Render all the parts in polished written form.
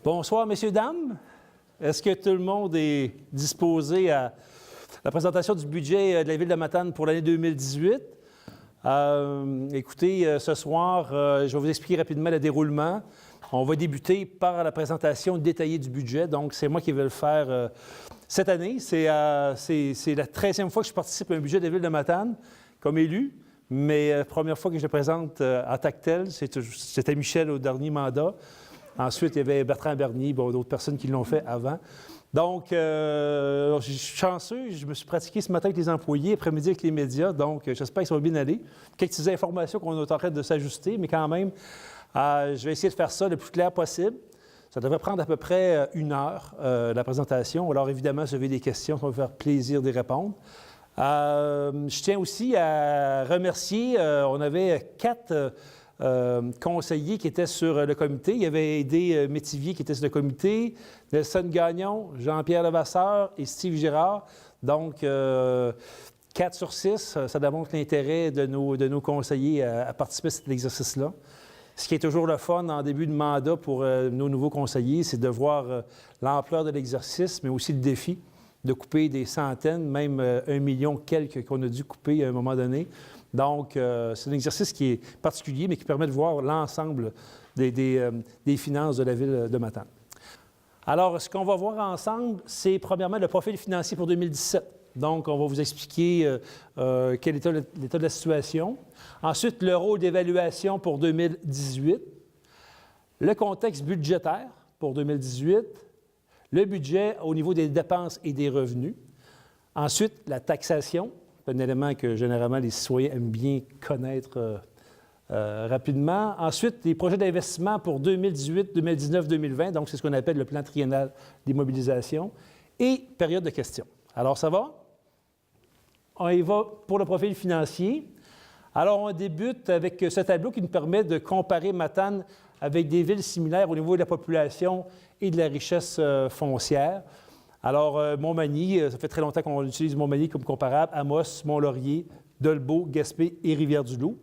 Bonsoir, messieurs, dames. Est-ce que tout le monde est disposé à la présentation du budget de la Ville de Matane pour l'année 2018? Écoutez, ce soir, je vais vous expliquer rapidement le déroulement. On va débuter par la présentation détaillée du budget. Donc, c'est moi qui vais le faire cette année. C'est la 13e fois que je participe à un budget de la Ville de Matane comme élu. Mais la première fois que je le présente en tant que tel, c'était Michel au dernier mandat. Ensuite, il y avait Bertrand Bernier, d'autres personnes qui l'ont fait avant. Donc, je suis chanceux. Je me suis pratiqué ce matin avec les employés, après-midi avec les médias. Donc, j'espère que ça va bien aller. Quelques petites informations qu'on est en train de s'ajuster, mais quand même, je vais essayer de faire ça le plus clair possible. Ça devrait prendre à peu près 1 heure, la présentation. Alors, évidemment, si vous avez des questions, ça va me faire plaisir d'y répondre. Je tiens aussi à remercier, on avait 4 conseillers qui étaient sur le comité. Il y avait Aidé Métivier qui était sur le comité, Nelson Gagnon, Jean-Pierre Levasseur et Steve Girard. Donc, 4 sur 6, ça démontre l'intérêt de nos conseillers à participer à cet exercice-là. Ce qui est toujours le fun en début de mandat pour nos nouveaux conseillers, c'est de voir l'ampleur de l'exercice, mais aussi le défi de couper des centaines, même 1 million quelques qu'on a dû couper à un moment donné. Donc, c'est un exercice qui est particulier, mais qui permet de voir l'ensemble des finances de la Ville de Matane. Alors, ce qu'on va voir ensemble, c'est premièrement le profil financier pour 2017. Donc, on va vous expliquer quel est l'état de la situation. Ensuite, le rôle d'évaluation pour 2018. Le contexte budgétaire pour 2018. Le budget au niveau des dépenses et des revenus. Ensuite, la taxation. C'est un élément que, généralement, les citoyens aiment bien connaître rapidement. Ensuite, les projets d'investissement pour 2018, 2019, 2020. Donc, c'est ce qu'on appelle le plan triennal d'immobilisation. Et période de questions. Alors, ça va? On y va pour le profil financier. Alors, on débute avec ce tableau qui nous permet de comparer Matane avec des villes similaires au niveau de la population et de la richesse foncière. Alors, Montmagny, ça fait très longtemps qu'on utilise Montmagny comme comparable, Amos, Mont-Laurier, Dolbeau, Gaspé et Rivière-du-Loup.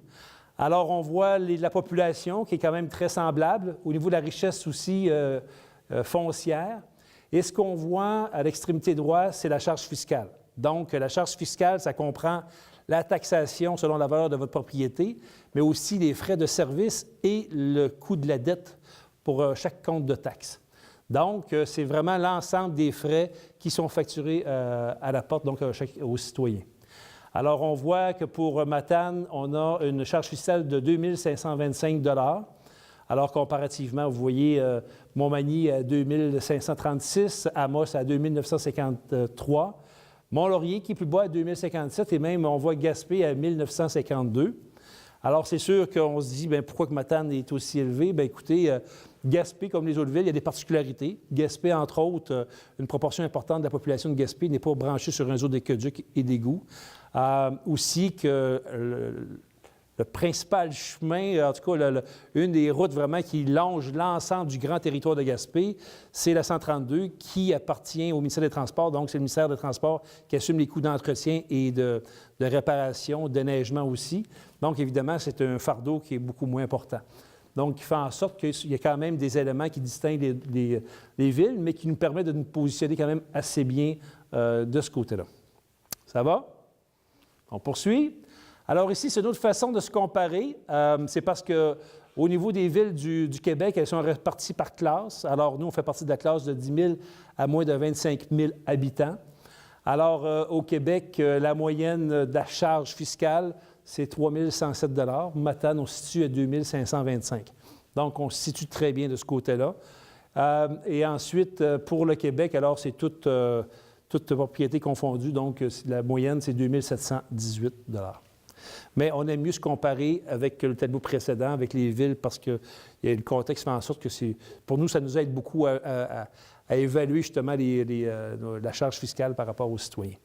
Alors, on voit la population qui est quand même très semblable, au niveau de la richesse aussi foncière. Et ce qu'on voit à l'extrémité droite, c'est la charge fiscale. Donc, la charge fiscale, ça comprend la taxation selon la valeur de votre propriété, mais aussi les frais de service et le coût de la dette pour chaque compte de taxe. Donc, c'est vraiment l'ensemble des frais qui sont facturés à la porte, donc aux citoyens. Alors, on voit que pour Matane, on a une charge fiscale de 2 525 $. Alors, comparativement, vous voyez Montmagny à 2 536 $, Amos à 2 953 $, Mont-Laurier qui est plus bas à 2 057 et même on voit Gaspé à 1 952 $. Alors, c'est sûr qu'on se dit, bien, pourquoi que Matane est aussi élevé? Bien, écoutez, Gaspé, comme les autres villes, il y a des particularités. Gaspé, entre autres, une proportion importante de la population de Gaspé n'est pas branchée sur un réseau d'aqueducs et d'égouts. Aussi que le principal chemin, en tout cas, une des routes vraiment qui longe l'ensemble du grand territoire de Gaspé, c'est la 132 qui appartient au ministère des Transports. Donc, c'est le ministère des Transports qui assume les coûts d'entretien et de réparation, de neigement aussi. Donc, évidemment, c'est un fardeau qui est beaucoup moins important. Donc, il fait en sorte qu'il y a quand même des éléments qui distinguent les villes, mais qui nous permettent de nous positionner quand même assez bien de ce côté-là. Ça va? On poursuit. Alors ici, c'est une autre façon de se comparer. C'est parce qu'au niveau des villes du Québec, elles sont réparties par classe. Alors, nous, on fait partie de la classe de 10 000 à moins de 25 000 habitants. Alors, au Québec, la moyenne de la charge fiscale, c'est 3 107 $. Matane, on se situe à 2 525 $. Donc, on se situe très bien de ce côté-là. Et ensuite, pour le Québec, alors, c'est toute propriété confondue. Donc, la moyenne, c'est 2 718 $. Mais on aime mieux se comparer avec le tableau précédent, avec les villes, parce que le contexte fait en sorte que pour nous, ça nous aide beaucoup à évaluer justement la charge fiscale par rapport aux citoyens.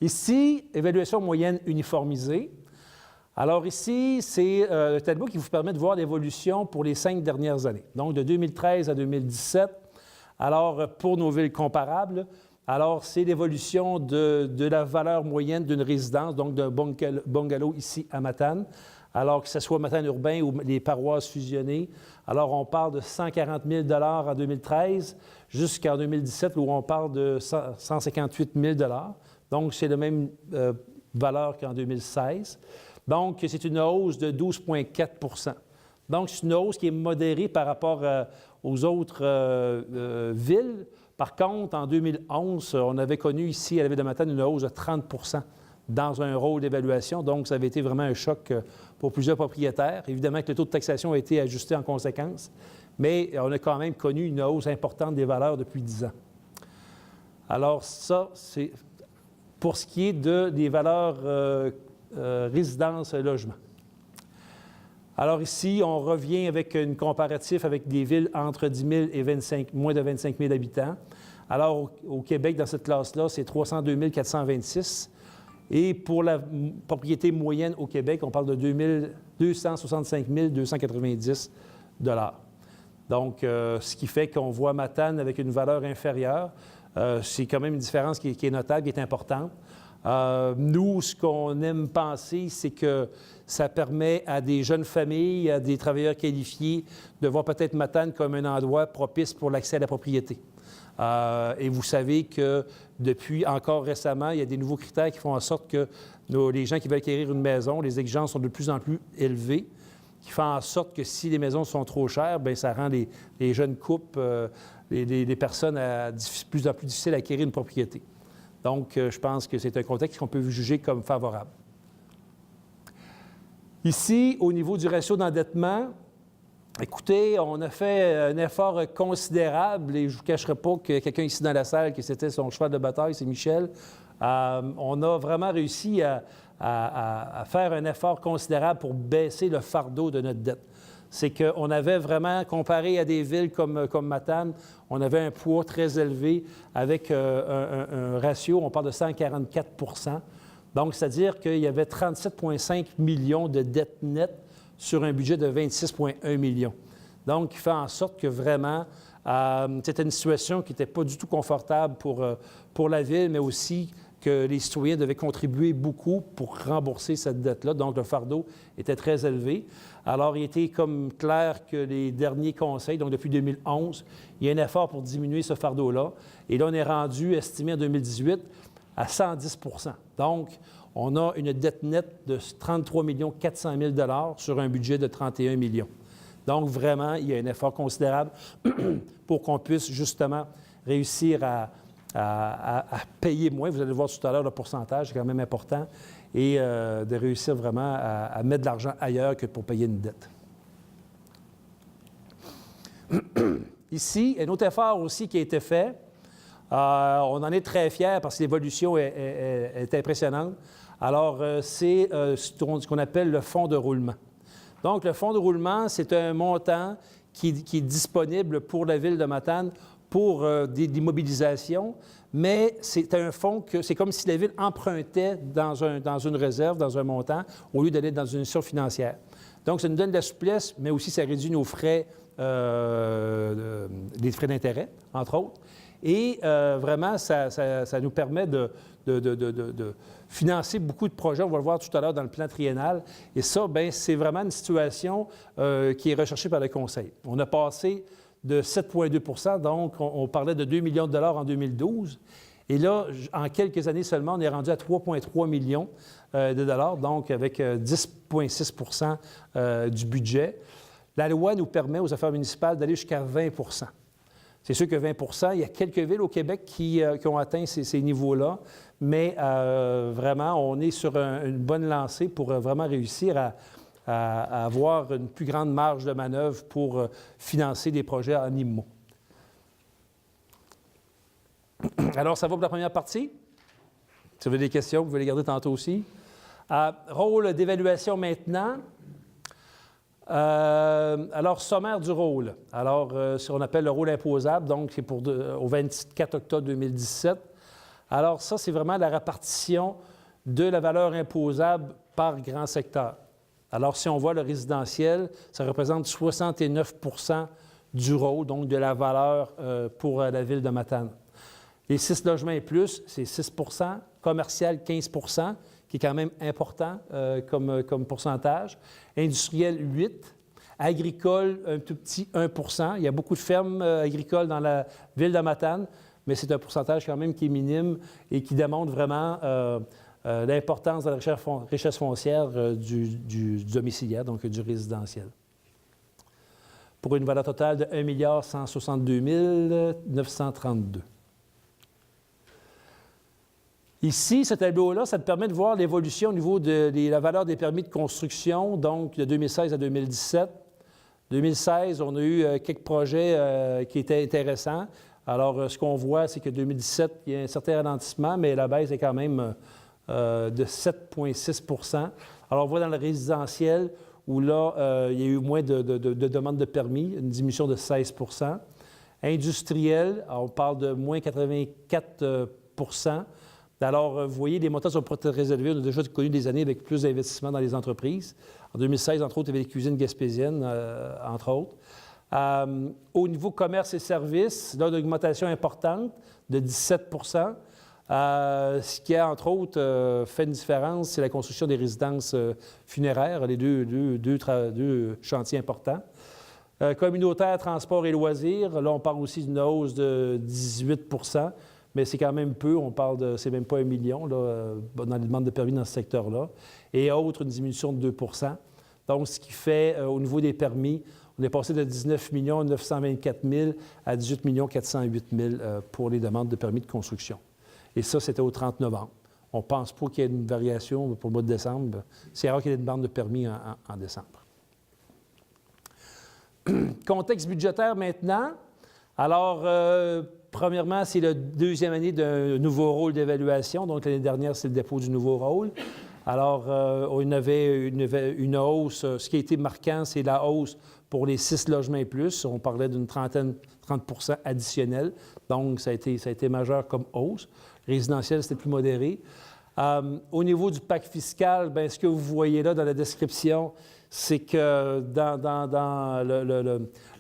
Ici, évaluation moyenne uniformisée. Alors ici, c'est un tableau qui vous permet de voir l'évolution pour les 5 dernières années. Donc, de 2013 à 2017. Alors, pour nos villes comparables, alors, c'est l'évolution de la valeur moyenne d'une résidence, donc d'un bungalow ici à Matane. alors que ce soit Matane urbain ou les paroisses fusionnées. Alors, on parle de 140 000 en 2013 jusqu'en 2017 où on parle de 158 000 Donc, c'est la même valeur qu'en 2016. Donc, c'est une hausse de 12,4 Donc, c'est une hausse qui est modérée par rapport aux autres villes. Par contre, en 2011, on avait connu ici, à la Ville de Matane, une hausse de 30 dans un rôle d'évaluation. Donc, ça avait été vraiment un choc pour plusieurs propriétaires. Évidemment que le taux de taxation a été ajusté en conséquence, mais on a quand même connu une hausse importante des valeurs depuis 10 ans. Alors, ça, c'est pour ce qui est des valeurs résidence et logement. Alors ici, on revient avec une comparatif avec des villes entre 10 000 et moins de 25 000 habitants. Alors, au Québec, dans cette classe-là, c'est 302 426. Et pour la propriété moyenne au Québec, on parle de 265 290 Donc, ce qui fait qu'on voit Matane avec une valeur inférieure. C'est quand même une différence qui est notable, qui est importante. Nous, ce qu'on aime penser, c'est que ça permet à des jeunes familles, à des travailleurs qualifiés de voir peut-être Matane comme un endroit propice pour l'accès à la propriété. Et vous savez que depuis encore récemment, il y a des nouveaux critères qui font en sorte que les gens qui veulent acquérir une maison, les exigences sont de plus en plus élevées, qui font en sorte que si les maisons sont trop chères, bien, ça rend les jeunes couples, les personnes de plus en plus difficiles à acquérir une propriété. Donc, je pense que c'est un contexte qu'on peut juger comme favorable. Ici, au niveau du ratio d'endettement, écoutez, on a fait un effort considérable et je ne vous cacherai pas que quelqu'un ici dans la salle, que c'était son cheval de bataille, c'est Michel. On a vraiment réussi à faire un effort considérable pour baisser le fardeau de notre dette. C'est qu'on avait vraiment, comparé à des villes comme Matane, on avait un poids très élevé avec un ratio, on parle de 144 Donc, c'est-à-dire qu'il y avait 37,5 millions de dettes nettes sur un budget de 26,1 millions. Donc, il fait en sorte que vraiment, c'était une situation qui n'était pas du tout confortable pour la ville, mais aussi que les citoyens devaient contribuer beaucoup pour rembourser cette dette-là. Donc, le fardeau était très élevé. Alors, il était comme clair que les derniers conseils, donc depuis 2011, il y a un effort pour diminuer ce fardeau-là. Et là, on est rendu, estimé en 2018, à 110 Donc, on a une dette nette de 33 400 000 sur un budget de 31 millions. Donc, vraiment, il y a un effort considérable pour qu'on puisse justement réussir à payer moins. Vous allez voir tout à l'heure, le pourcentage, c'est quand même important, et de réussir vraiment à mettre de l'argent ailleurs que pour payer une dette. Ici, un autre effort aussi qui a été fait. On en est très fiers parce que l'évolution est impressionnante. Alors, c'est ce qu'on appelle le fonds de roulement. Donc, le fonds de roulement, c'est un montant qui est disponible pour la Ville de Matane pour des mobilisations, mais c'est un fonds que c'est comme si la Ville empruntait dans une réserve, dans un montant, au lieu d'aller dans une institution financière. Donc, ça nous donne de la souplesse, mais aussi ça réduit nos frais, les frais d'intérêt, entre autres. Et vraiment, ça nous permet de financer beaucoup de projets. On va le voir tout à l'heure dans le plan triennal. Et ça, bien, c'est vraiment une situation qui est recherchée par le Conseil. On a passé de 7,2 donc on parlait de 2 millions de dollars en 2012. Et là, en quelques années seulement, on est rendu à 3,3 millions de dollars, donc avec 10,6 du budget. La loi nous permet aux affaires municipales d'aller jusqu'à 20 C'est sûr que 20 il y a quelques villes au Québec qui ont atteint ces niveaux-là, mais vraiment, on est sur une bonne lancée pour vraiment réussir à avoir une plus grande marge de manœuvre pour financer des projets en IMO. Alors, ça va pour la première partie. Si vous avez des questions, vous pouvez les garder tantôt aussi. Rôle d'évaluation maintenant. Alors, sommaire du rôle. Alors, ce qu'on appelle le rôle imposable, donc c'est au 24 octobre 2017. Alors, ça, c'est vraiment la répartition de la valeur imposable par grand secteur. Alors, si on voit le résidentiel, ça représente 69 du rôle, donc de la valeur pour la Ville de Matane. Les 6 logements et plus, c'est 6 commercial, 15 qui qui est quand même important comme pourcentage. Industriel, 8. Agricole, un tout petit 1 %. Il y a beaucoup de fermes agricoles dans la ville de Matane, mais c'est un pourcentage quand même qui est minime et qui démontre vraiment l'importance de la richesse foncière du domiciliaire, donc du résidentiel. Pour une valeur totale de 1 162 932. Ici, ce tableau-là, ça te permet de voir l'évolution au niveau de la valeur des permis de construction, donc de 2016 à 2017. 2016, on a eu quelques projets qui étaient intéressants. Alors, ce qu'on voit, c'est que 2017, il y a un certain ralentissement, mais la baisse est quand même de 7,6 %. Alors, on voit dans le résidentiel où là, il y a eu moins de demandes de permis, une diminution de 16 %. Industriel, on parle de moins 84 %. Alors, vous voyez, les montants sont pas très élevés. On a déjà connu des années avec plus d'investissements dans les entreprises. En 2016, entre autres, il y avait les cuisines gaspésiennes, entre autres. Au niveau commerce et services, là, une augmentation importante de 17 %. Ce qui a, entre autres, fait une différence, c'est la construction des résidences funéraires, les deux chantiers importants. Communautaire, transport et loisirs, là, on parle aussi d'une hausse de 18 %, mais c'est quand même peu. On parle de, c'est même pas 1 million là, dans les demandes de permis dans ce secteur-là. Et autres, une diminution de 2 %. Donc, ce qui fait, au niveau des permis, on est passé de 19 924 000 à 18 408 000 pour les demandes de permis de construction. Et ça, c'était au 30 novembre. On ne pense pas qu'il y ait une variation pour le mois de décembre. C'est rare qu'il y ait une demande de permis en décembre. Contexte budgétaire maintenant. Alors, premièrement, c'est la deuxième année d'un nouveau rôle d'évaluation. Donc, l'année dernière, c'est le dépôt du nouveau rôle. Alors, on avait une hausse. Ce qui a été marquant, c'est la hausse pour les 6 logements et plus. On parlait d'une 30 % additionnelle. Donc, ça a été majeur comme hausse. Résidentiel, c'était plus modéré. Au niveau du pacte fiscal, bien, ce que vous voyez là dans la description, c'est que dans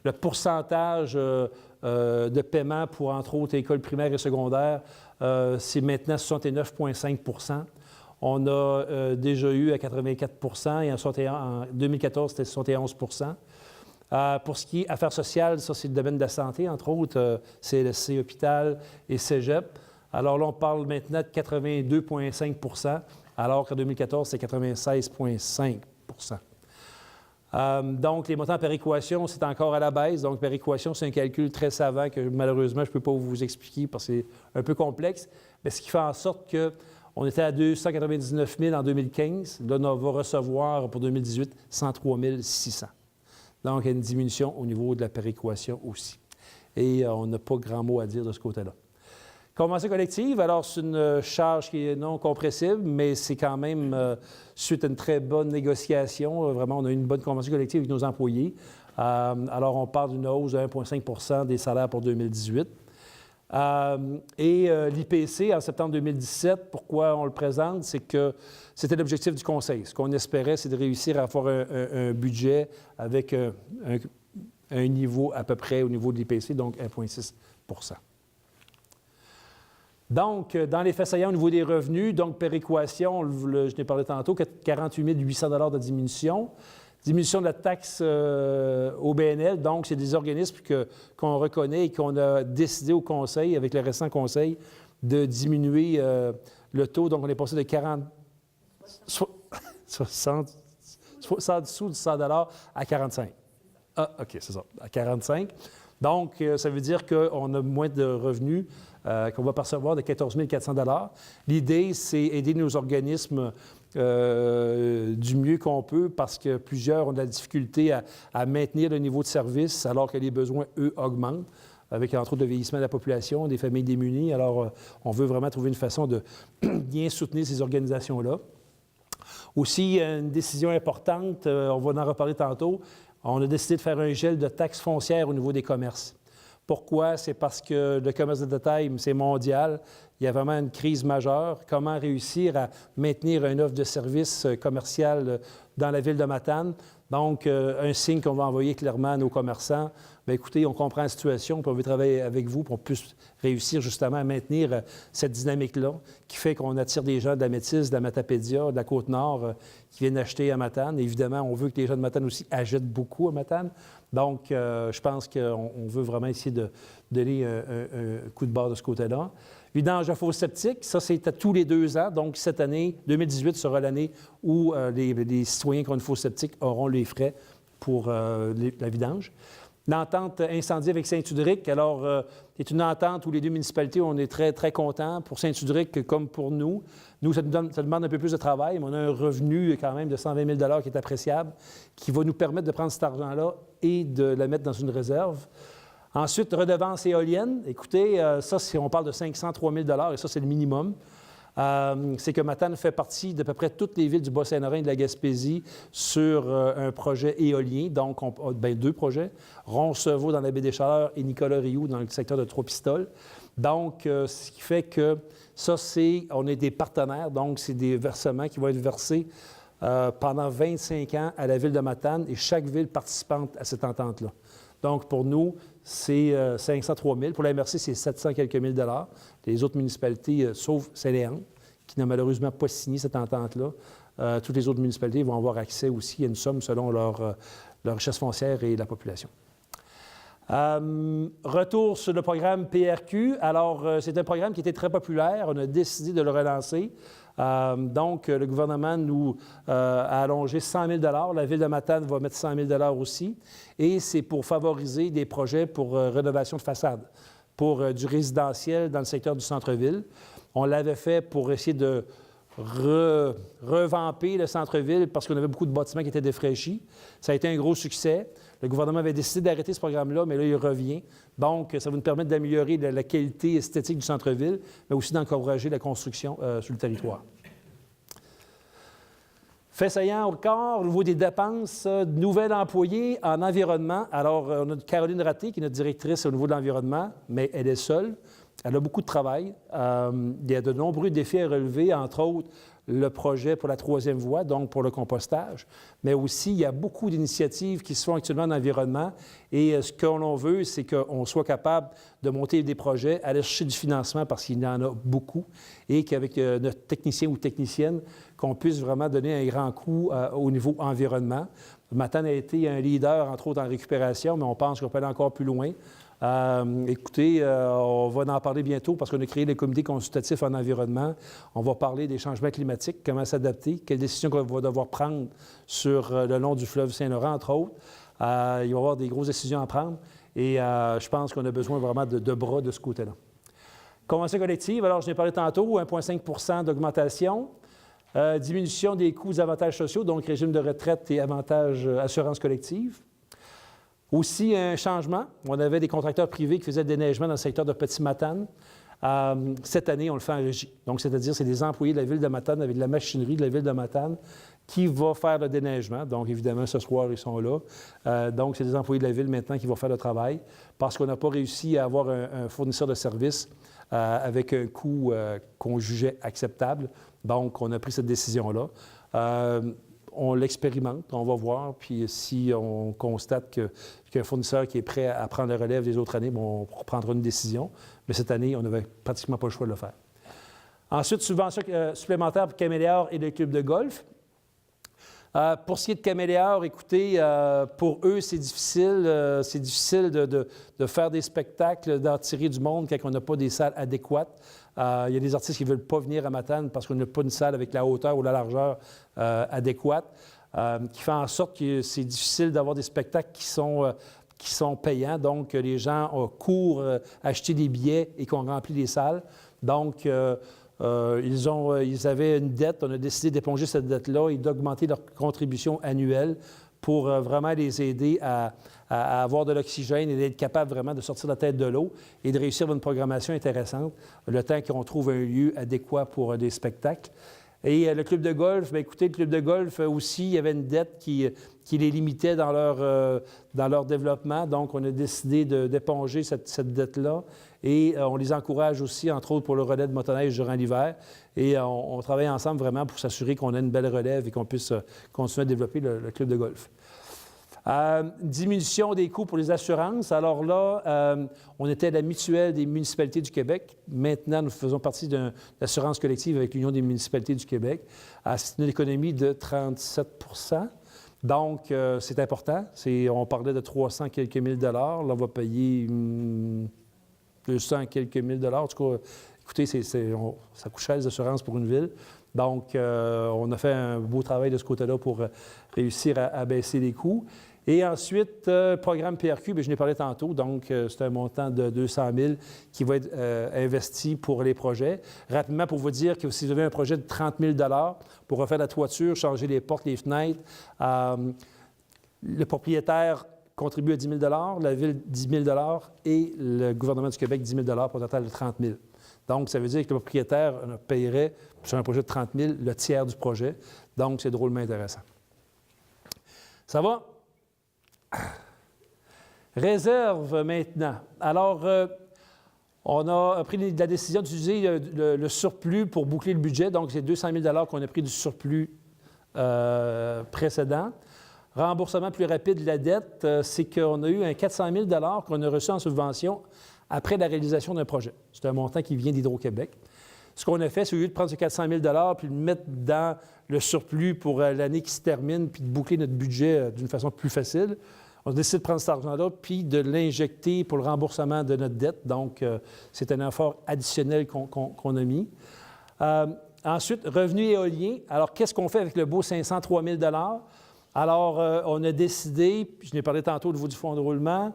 le pourcentage de paiement pour, entre autres, écoles primaires et secondaires, c'est maintenant 69,5 %. On a déjà eu à 84 % et en 2014, c'était 71 %. Pour ce qui est affaires sociales, ça, c'est le domaine de la santé, entre autres, CLSC, hôpital et cégep. Alors là, on parle maintenant de 82,5 %, alors qu'en 2014, c'est 96,5 %. Donc, les montants par équation, c'est encore à la baisse. Donc, par équation, c'est un calcul très savant que malheureusement, je ne peux pas vous expliquer parce que c'est un peu complexe. Mais ce qui fait en sorte qu'on était à 299 000 en 2015. Là, on va recevoir pour 2018 103 600. Donc, il y a une diminution au niveau de la péréquation aussi. Et on n'a pas grand mot à dire de ce côté-là. Convention collective, alors c'est une charge qui est non compressible, mais c'est quand même suite à une très bonne négociation. Vraiment, on a eu une bonne convention collective avec nos employés. Alors, on parle d'une hausse de 1,5 % des salaires pour 2018. L'IPC, en septembre 2017, pourquoi on le présente, c'est que c'était l'objectif du Conseil. Ce qu'on espérait, c'est de réussir à avoir un budget avec un niveau à peu près au niveau de l'IPC, donc 1,6 %. Donc, dans les faits saillants au niveau des revenus, donc péréquation, je n'ai parlé tantôt, 48 800 $ de diminution. Diminution de la taxe au BNL, donc c'est des organismes qu'on reconnaît et qu'on a décidé au Conseil, avec le récent Conseil, de diminuer le taux. Donc, on est passé de 60 sous de 100 $ à 45. Ah, OK, c'est ça, à 45. Donc, ça veut dire qu'on a moins de revenus qu'on va percevoir de 14 400 $. L'idée, c'est aider nos organismes du mieux qu'on peut parce que plusieurs ont de la difficulté à maintenir le niveau de service alors que les besoins, eux, augmentent avec, entre autres, le vieillissement de la population, des familles démunies. Alors, on veut vraiment trouver une façon de bien soutenir ces organisations-là. Aussi, une décision importante, on va en reparler tantôt, on a décidé de faire un gel de taxes foncières au niveau des commerces. Pourquoi? C'est parce que le commerce de détail, c'est mondial. Il y a vraiment une crise majeure. Comment réussir à maintenir une offre de services commercial dans la ville de Matane? Donc, un signe qu'on va envoyer clairement à nos commerçants. bien, écoutez, on comprend la situation, puis on veut travailler avec vous pour qu'on puisse réussir justement à maintenir cette dynamique-là qui fait qu'on attire des gens de la Métis, de la Matapédia, de la Côte-Nord qui viennent acheter à Matane. Évidemment, on veut que les gens de Matane aussi achètent beaucoup à Matane. Donc, je pense qu'on veut vraiment essayer de donner un coup de barre de ce côté-là. Vidange de fosse septique, ça, c'est à tous les 2 ans. Donc, cette année, 2018 sera l'année où les citoyens qui ont une fosse septique auront les frais pour la vidange. L'entente incendie avec Saint-Udric, alors, c'est une entente où les 2 municipalités, on est très, très contents. Pour Saint-Udric comme pour nous. Nous, ça demande un peu plus de travail, mais on a un revenu quand même de 120 000 qui est appréciable, qui va nous permettre de prendre cet argent-là et de le mettre dans une réserve. Ensuite, redevance éolienne. Écoutez, ça, on parle de 503 000 et ça, c'est le minimum. C'est que Matane fait partie d'à peu près toutes les villes du Bas-Saint-Laurent et de la Gaspésie sur un projet éolien. Donc, 2 projets. Roncevaux dans la baie des Chaleurs et Nicolas-Rioux dans le secteur de Trois-Pistoles. Donc, ce qui fait que ça, on est des partenaires. Donc, c'est des versements qui vont être versés pendant 25 ans à la ville de Matane et chaque ville participante à cette entente-là. Donc, pour nous, c'est 503 000. Pour la MRC, c'est 700 quelques mille dollars. Les autres municipalités, sauf Saint-Léandre, qui n'a malheureusement pas signé cette entente-là, toutes les autres municipalités vont avoir accès aussi à une somme selon leur richesse foncière et la population. Retour sur le programme PRQ. Alors, c'est un programme qui était très populaire. On a décidé de le relancer. Donc, le gouvernement nous a allongé 100 000 La Ville de Matane va mettre 100 000 aussi. Et c'est pour favoriser des projets pour rénovation de façade, pour du résidentiel dans le secteur du centre-ville. On l'avait fait pour essayer de revamper le centre-ville parce qu'on avait beaucoup de bâtiments qui étaient défraîchis. Ça a été un gros succès. Le gouvernement avait décidé d'arrêter ce programme-là, mais là, il revient. Donc, ça va nous permettre d'améliorer la qualité esthétique du centre-ville, mais aussi d'encourager la construction sur le territoire. Fait saillant encore, au niveau des dépenses, nouvel employé en environnement. Alors, on a Caroline Raté, qui est notre directrice au niveau de l'environnement, mais elle est seule. Elle a beaucoup de travail. Il y a de nombreux défis à relever, entre autres le projet pour la 3e voie, donc pour le compostage. Mais aussi, il y a beaucoup d'initiatives qui se font actuellement en environnement. Et ce que l'on veut, c'est qu'on soit capable de monter des projets, aller chercher du financement parce qu'il y en a beaucoup, et qu'avec notre technicien ou technicienne, qu'on puisse vraiment donner un grand coup au niveau environnement. Matane a été un leader, entre autres, en récupération, mais on pense qu'on peut aller encore plus loin. Écoutez, on va en parler bientôt parce qu'on a créé le comité consultatif en environnement. On va parler des changements climatiques, comment s'adapter, quelles décisions qu'on va devoir prendre sur le long du fleuve Saint-Laurent, entre autres. Il va y avoir des grosses décisions à prendre et je pense qu'on a besoin vraiment de bras de ce côté-là. Convention collective, alors je n'ai parlé tantôt, 1,5 % d'augmentation. Diminution des coûts des avantages sociaux, donc régime de retraite et avantages assurance collective. Aussi, un changement. On avait des contracteurs privés qui faisaient le déneigement dans le secteur de Petit-Matane. Cette année, on le fait en régie. Donc, c'est-à-dire, c'est des employés de la Ville de Matane avec de la machinerie de la Ville de Matane qui va faire le déneigement. Donc, évidemment, ce soir, ils sont là. Donc, c'est des employés de la Ville maintenant qui vont faire le travail parce qu'on n'a pas réussi à avoir un fournisseur de services avec un coût qu'on jugeait acceptable. Donc, on a pris cette décision-là. On l'expérimente, on va voir, puis si on constate qu'il y a un fournisseur qui est prêt à prendre la relève des autres années, on prendra une décision. Mais cette année, on n'avait pratiquement pas le choix de le faire. Ensuite, subvention supplémentaire pour Caméléor et le club de golf. Pour ce qui est de Caméléor, écoutez, pour eux, c'est difficile de faire des spectacles, d'attirer du monde quand on n'a pas des salles adéquates. Il y a des artistes qui ne veulent pas venir à Matane parce qu'on n'a pas une salle avec la hauteur ou la largeur adéquate, qui fait en sorte que c'est difficile d'avoir des spectacles qui sont payants. Donc, les gens courent acheter des billets et qu'on remplit les salles. Donc, ils avaient une dette. On a décidé d'éponger cette dette-là et d'augmenter leur contribution annuelle pour vraiment les aider à avoir de l'oxygène et d'être capable vraiment de sortir la tête de l'eau et de réussir une programmation intéressante, le temps qu'on trouve un lieu adéquat pour des spectacles. Et le club de golf, bien, écoutez, le club de golf aussi, il y avait une dette qui les limitait dans leur développement. Donc, on a décidé d'éponger cette dette-là. Et on les encourage aussi, entre autres, pour le relais de motoneige durant l'hiver. Et on travaille ensemble vraiment pour s'assurer qu'on ait une belle relève et qu'on puisse continuer à développer le club de golf. Diminution des coûts pour les assurances. Alors là, on était à la mutuelle des municipalités du Québec. Maintenant, nous faisons partie d'une assurance collective avec l'Union des municipalités du Québec. C'est une économie de 37 %. Donc, c'est important. On parlait de 300 quelques mille dollars. Là, on va payer 200 quelques mille dollars. En tout cas, écoutez, ça coûte cher les assurances pour une ville. Donc, on a fait un beau travail de ce côté-là pour réussir à baisser les coûts. Et ensuite, programme PRQ, bien, je n'ai parlé tantôt, donc c'est un montant de 200 000 qui va être investi pour les projets. Rapidement, pour vous dire que si vous avez un projet de 30 000 pour refaire la toiture, changer les portes, les fenêtres, le propriétaire contribue à 10 000 la Ville 10 000 et le gouvernement du Québec 10 000 pour un total de 30 000 Donc, ça veut dire que le propriétaire paierait, sur un projet de 30 000 le tiers du projet. Donc, c'est drôlement intéressant. Ça va? Réserve maintenant. Alors, on a pris la décision d'utiliser le surplus pour boucler le budget. Donc, c'est 200 000 qu'on a pris du surplus précédent. Remboursement plus rapide de la dette, c'est qu'on a eu un 400 000 qu'on a reçu en subvention après la réalisation d'un projet. C'est un montant qui vient d'Hydro-Québec. Ce qu'on a fait, c'est au lieu de prendre ce 400 000 puis de le mettre dans le surplus pour l'année qui se termine, puis de boucler notre budget d'une façon plus facile, on a décidé de prendre cet argent-là puis de l'injecter pour le remboursement de notre dette. Donc, c'est un effort additionnel qu'on a mis. Ensuite, revenus éoliens. Alors, qu'est-ce qu'on fait avec le beau 503 000 Alors, on a décidé, puis je n'ai parlé tantôt au niveau du fonds de roulement,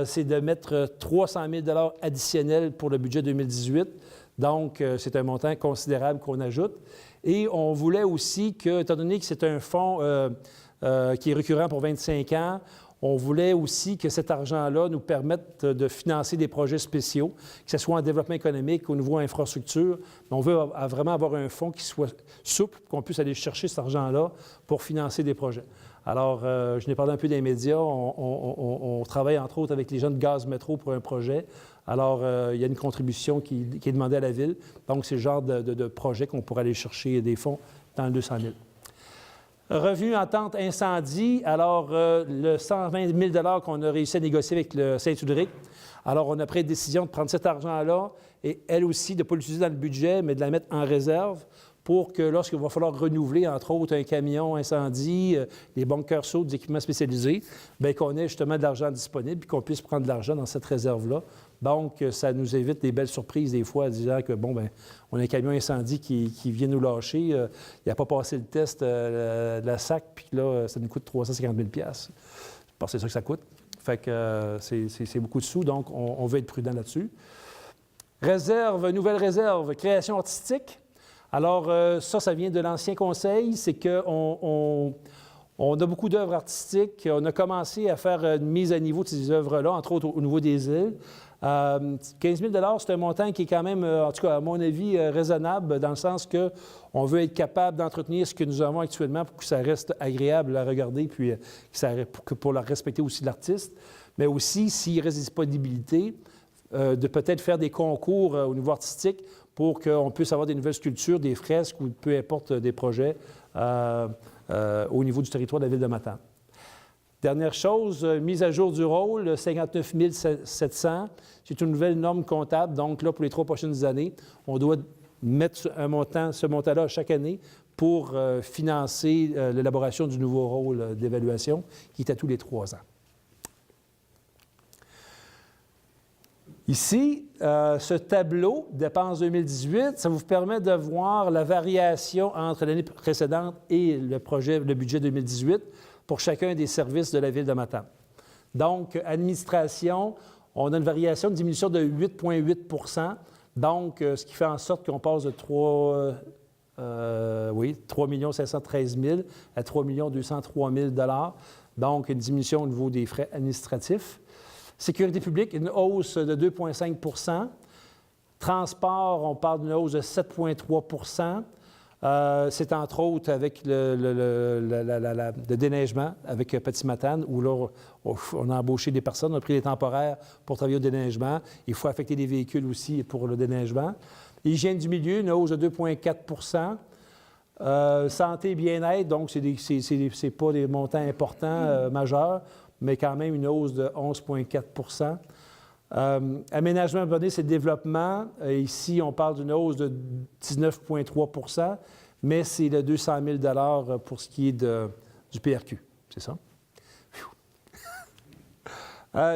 c'est de mettre 300 000 additionnels pour le budget 2018. Donc, c'est un montant considérable qu'on ajoute. Et on voulait aussi que, étant donné que c'est un fonds qui est récurrent pour 25 ans, on voulait aussi que cet argent-là nous permette de financer des projets spéciaux, que ce soit en développement économique, au niveau infrastructure. On veut vraiment avoir un fonds qui soit souple, qu'on puisse aller chercher cet argent-là pour financer des projets. Alors, je n'ai parlé un peu des médias. On travaille, entre autres, avec les gens de Gaz Métro pour un projet. Alors, il y a une contribution qui est demandée à la Ville. Donc, c'est le genre de projet qu'on pourrait aller chercher des fonds dans le 200 000 Revenu entente incendie. Alors, le 120 000 qu'on a réussi à négocier avec le Saint-Udric. Alors, on a pris la décision de prendre cet argent-là et, elle aussi, de ne pas l'utiliser dans le budget, mais de la mettre en réserve pour que lorsqu'il va falloir renouveler, entre autres, un camion incendie, des bunkers chauds, des équipements spécialisés, bien qu'on ait justement de l'argent disponible et qu'on puisse prendre de l'argent dans cette réserve-là. Donc, ça nous évite des belles surprises des fois, en disant que, bon, bien, on a un camion incendie qui vient nous lâcher, il n'a pas passé le test de la SAC, puis là, ça nous coûte 350 000 parce que c'est ça que ça coûte. Fait que c'est beaucoup de sous, donc on veut être prudent là-dessus. Réserve, nouvelle réserve, création artistique. Alors, ça vient de l'ancien conseil, c'est qu'on a beaucoup d'œuvres artistiques. On a commencé à faire une mise à niveau de ces œuvres-là, entre autres au niveau des îles. 15 000 c'est un montant qui est quand même, en tout cas, à mon avis, raisonnable, dans le sens qu'on veut être capable d'entretenir ce que nous avons actuellement pour que ça reste agréable à regarder, puis pour la respecter aussi l'artiste, mais aussi, s'il reste disponibilité, de peut-être faire des concours au niveau artistique pour qu'on puisse avoir des nouvelles sculptures, des fresques ou peu importe des projets au niveau du territoire de la Ville de Matane. Dernière chose, mise à jour du rôle, 59 700. C'est une nouvelle norme comptable. Donc là, pour les 3 prochaines années, on doit mettre ce montant-là chaque année pour financer l'élaboration du nouveau rôle d'évaluation qui est à tous les 3 ans. Ici, ce tableau, dépenses 2018, ça vous permet de voir la variation entre l'année précédente et le budget 2018 pour chacun des services de la Ville de Matane. Donc, administration, on a une variation, une diminution de 8,8 donc ce qui fait en sorte qu'on passe de 3 513 000 à 3 203 000 donc une diminution au niveau des frais administratifs. Sécurité publique, une hausse de 2,5 Transport, on parle d'une hausse de 7,3 c'est entre autres avec le déneigement avec Petit Matane, où là, on a embauché des personnes, on a pris des temporaires pour travailler au déneigement. Il faut affecter des véhicules aussi pour le déneigement. Hygiène du milieu, une hausse de 2,4 Santé et bien-être, donc c'est pas des montants importants majeurs, mais quand même une hausse de 11,4 aménagement urbanisme et développement, ici, on parle d'une hausse de 19,3 mais c'est le 200 000 pour ce qui est du PRQ. C'est ça?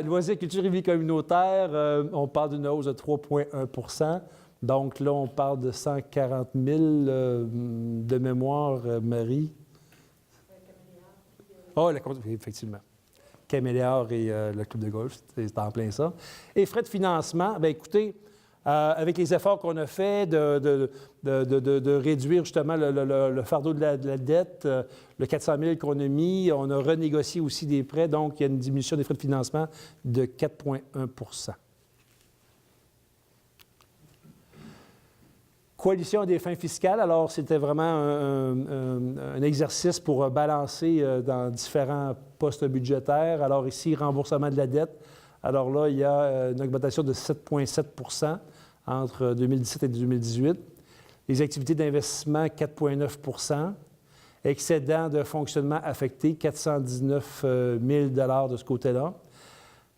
Loisirs, culture et vie communautaire, on parle d'une hausse de 3,1 donc là, on parle de 140 000 de mémoire, Marie. Oh, effectivement. Caméléor et le club de golf, c'est en plein ça. Et frais de financement, bien écoutez, avec les efforts qu'on a faits de réduire justement le fardeau de la dette, le 400 000 qu'on a mis, on a renégocié aussi des prêts, donc il y a une diminution des frais de financement de 4,1 Coalition des fins fiscales, alors c'était vraiment un exercice pour balancer dans différents postes budgétaires. Alors ici, remboursement de la dette. Alors là, il y a une augmentation de 7,7 entre 2017 et 2018. Les activités d'investissement, 4,9 excédent de fonctionnement affecté, 419 000 de ce côté-là.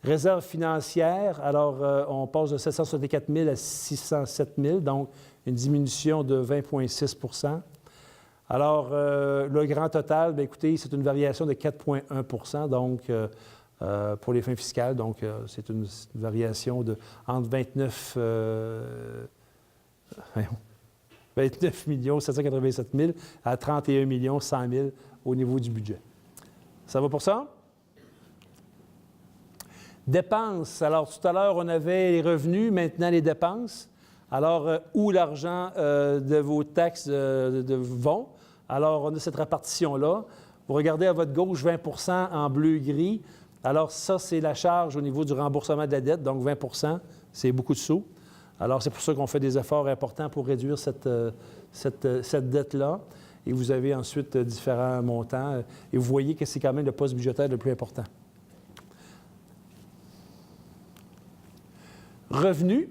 Réserve financière, alors on passe de 764 000 à 607 000, donc une diminution de 20,6 Alors, le grand total, bien, écoutez, c'est une variation de 4,1 donc pour les fins fiscales. Donc, c'est une variation de entre 29 787 000 à 31 100 000 au niveau du budget. Ça va pour ça? Dépenses. Alors, tout à l'heure, on avait les revenus, maintenant les dépenses. Alors, où l'argent de vos taxes vont? Alors, on a cette répartition-là. Vous regardez à votre gauche, 20 en bleu-gris. Alors, ça, c'est la charge au niveau du remboursement de la dette. Donc, 20 c'est beaucoup de sous. Alors, c'est pour ça qu'on fait des efforts importants pour réduire cette dette-là. Et vous avez ensuite différents montants. Et vous voyez que c'est quand même le poste budgétaire le plus important. Revenus.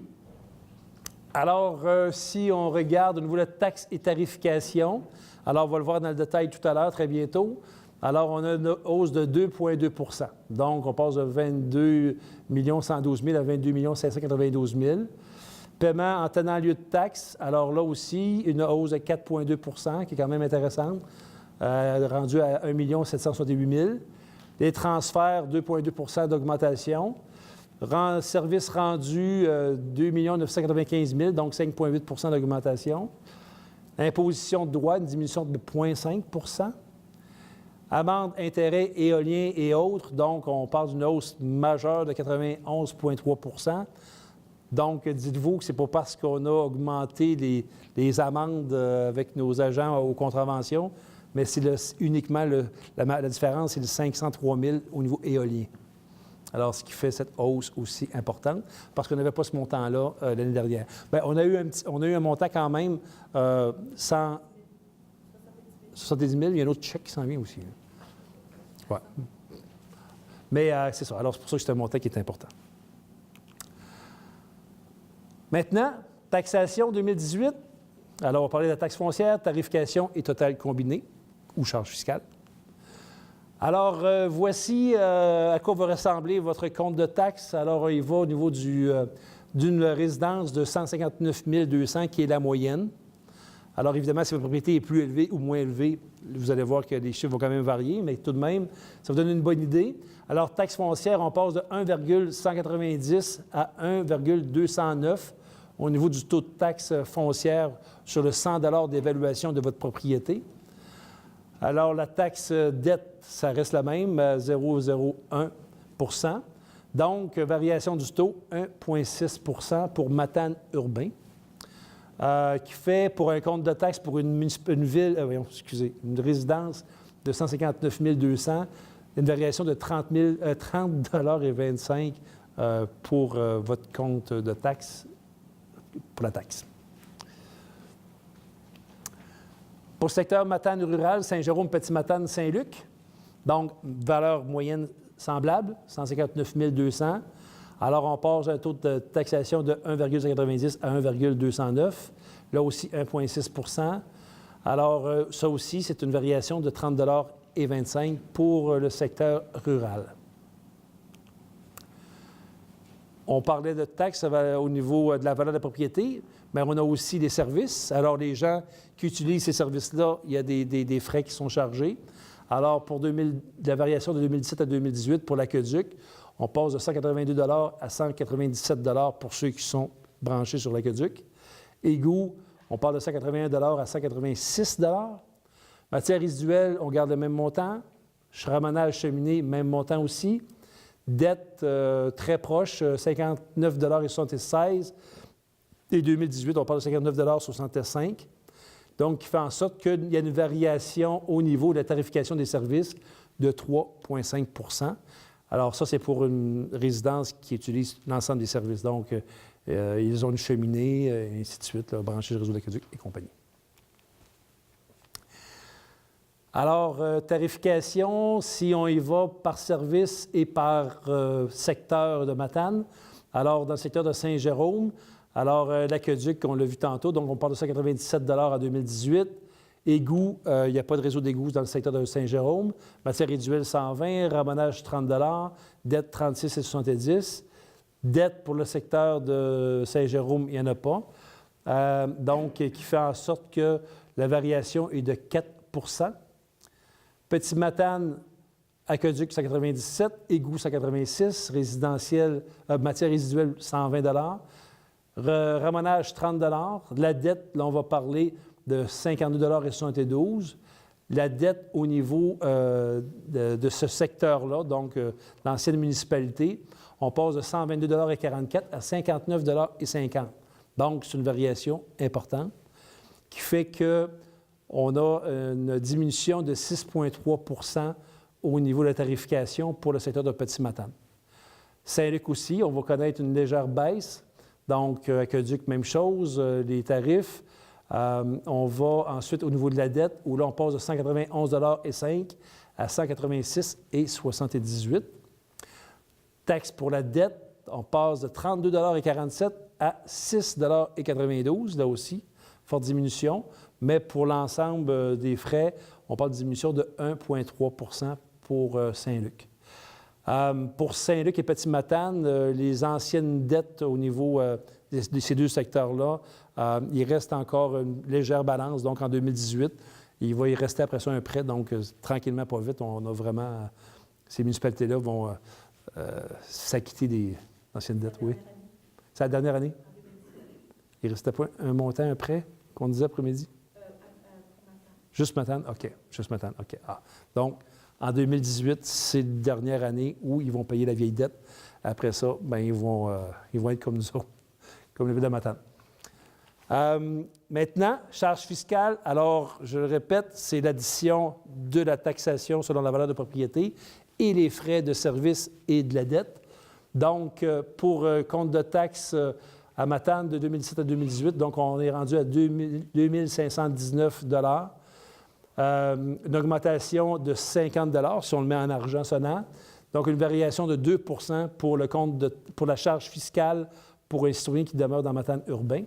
Alors, si on regarde au niveau de la taxe et tarification, alors on va le voir dans le détail tout à l'heure, très bientôt. Alors, on a une hausse de 2,2 Donc, on passe de 22 112 000 à 22 592 000 Paiement en tenant lieu de taxe, alors là aussi, une hausse de 4,2 qui est quand même intéressante, rendue à 1 768 000 Les transferts, 2,2 d'augmentation. Service rendu, 2 995 000 donc 5,8 d'augmentation. Imposition de droits, une diminution de 0,5 Amende, intérêts, éoliens et autres, donc on parle d'une hausse majeure de 91,3 Donc, dites-vous que ce n'est pas parce qu'on a augmenté les amendes avec nos agents aux contraventions, mais c'est uniquement la différence, c'est le 503 000 au niveau éolien. Alors, ce qui fait cette hausse aussi importante, parce qu'on n'avait pas ce montant-là l'année dernière. Bien, on a eu un montant quand même 170 000 Il y a un autre chèque qui s'en vient aussi. Ouais. Mais c'est ça. Alors, c'est pour ça que c'est un montant qui est important. Maintenant, taxation 2018. Alors, on va parler de la taxe foncière, tarification et totale combinée, ou charge fiscale. Alors, voici à quoi va ressembler votre compte de taxes. Alors, il va au niveau d'une résidence de 159 200 qui est la moyenne. Alors, évidemment, si votre propriété est plus élevée ou moins élevée, vous allez voir que les chiffres vont quand même varier, mais tout de même, ça vous donne une bonne idée. Alors, taxe foncière, on passe de 1,190 à 1,209 au niveau du taux de taxe foncière sur le 100 d'évaluation de votre propriété. Alors, la taxe dette, ça reste la même, 0,01 Donc, variation du taux, 1,6 pour Matane urbain, qui fait pour un compte de taxe pour une résidence de 159 200 une variation de 30,25 pour votre compte de taxe, pour la taxe. Pour le secteur Matane rural, Saint-Jérôme, Petit-Matane, Saint-Luc, donc valeur moyenne semblable, 159 200 Alors, on passe à un taux de taxation de 1,90 à 1,209 Là aussi, 1,6 Alors, ça aussi, c'est une variation de 30,25 $ pour le secteur rural. On parlait de taxes au niveau de la valeur de la propriété, mais on a aussi des services. Alors, les gens qui utilisent ces services-là, il y a des frais qui sont chargés. Alors, pour la variation de 2017 à 2018 pour l'aqueduc, on passe de 182 $ à 197 $ pour ceux qui sont branchés sur l'aqueduc. Égout, on parle de 181 $ à 186 $. Matières résiduelles, on garde le même montant. Ramonage cheminée, même montant aussi. Dette très proche, 59,76 $. Et 2018, on parle de 59,65 $. Donc, qui fait en sorte qu'il y a une variation au niveau de la tarification des services de 3,5 %. Alors, ça, c'est pour une résidence qui utilise l'ensemble des services. Donc, ils ont une cheminée, et ainsi de suite, là, branchage réseau d'aqueduc et compagnie. Alors, tarification, si on y va par service et par secteur de Matane. Alors, dans le secteur de Saint-Jérôme, alors l'aqueduc, on l'a vu tantôt, donc on parle de 197 $ en 2018. Égout, il n'y a pas de réseau d'égouts dans le secteur de Saint-Jérôme. Matières résiduelles, 120 $. Ramonage, 30 $. Dette, 36,70 $. Dette pour le secteur de Saint-Jérôme, il n'y en a pas. Donc, qui fait en sorte que la variation est de 4 %. Petit Matane, aqueduc, 197 $. Égout, 186 $. Résidentiel, matières résiduelles, 120 $. Ramonage, 30 $. De la dette, là, on va parler de 52,72 $. La dette au niveau de ce secteur-là, donc l'ancienne municipalité, on passe de 122,44 $ à 59,50 $. Donc, c'est une variation importante qui fait qu'on a une diminution de 6,3 % au niveau de la tarification pour le secteur de Petit-Matane. Saint-Luc aussi, on va connaître une légère baisse. Donc, aqueduc, même chose, les tarifs. On va ensuite au niveau de la dette, où là, on passe de 191,05 $ à 186,78 $. Taxe pour la dette, on passe de 32,47 $ à 6,92 $. Là aussi, forte diminution. Mais pour l'ensemble des frais, on parle de diminution de 1,3 % pour Saint-Luc. Pour Saint-Luc et Petit-Matane, les anciennes dettes au niveau de ces deux secteurs-là, il reste encore une légère balance. Donc, en 2018, il va y rester après ça un prêt. Donc, tranquillement, pas vite, on a vraiment... ces municipalités-là vont s'acquitter des anciennes dettes. Oui. C'est la dernière année? Il restait pas un montant, un prêt qu'on disait après-midi? Juste Matane? OK. Juste Matane. OK. Ah. Donc, en 2018, c'est la dernière année où ils vont payer la vieille dette. Après ça, bien, ils vont être comme nous autres, comme le ville de Matane. Maintenant, charge fiscale. Alors, je le répète, c'est l'addition de la taxation selon la valeur de propriété et les frais de service et de la dette. Donc, pour compte de taxes à Matane de 2017 à 2018, donc on est rendu à 2 519 $. Une augmentation de 50 $ si on le met en argent sonnant. Donc, une variation de 2 % pour le compte pour la charge fiscale pour un citoyen qui demeure dans Matane urbain.